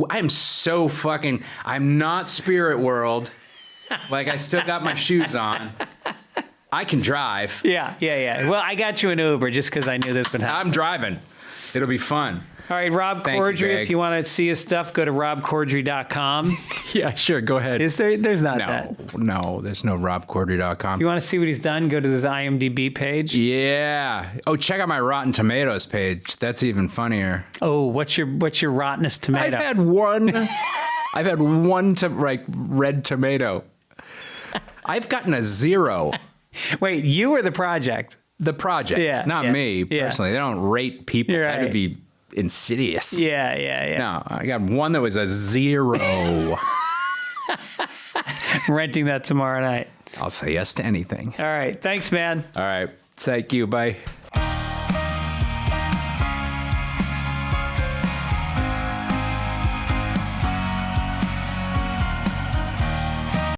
I'm so fucking... I'm not Spirit World. Like, I still got my shoes on. I can drive. Yeah. Well, I got you an Uber just because I knew this would happen. I'm driving. It'll be fun. All right, Rob Corddry, if you want to see his stuff, go to robcorddry.com. Yeah, sure. Go ahead. Is there? There's not that. No, there's no robcorddry.com. If you want to see what he's done, go to his IMDb page. Yeah. Oh, check out my Rotten Tomatoes page. That's even funnier. Oh, what's your rottenest tomato? I've had one red tomato. I've gotten a 0. Wait, you or the project? The project, not me personally. They don't rate people. Right. That would be insidious. Yeah. No, I got one that was a 0. Renting that tomorrow night. I'll say yes to anything. All right. Thanks, man. All right. Thank you. Bye.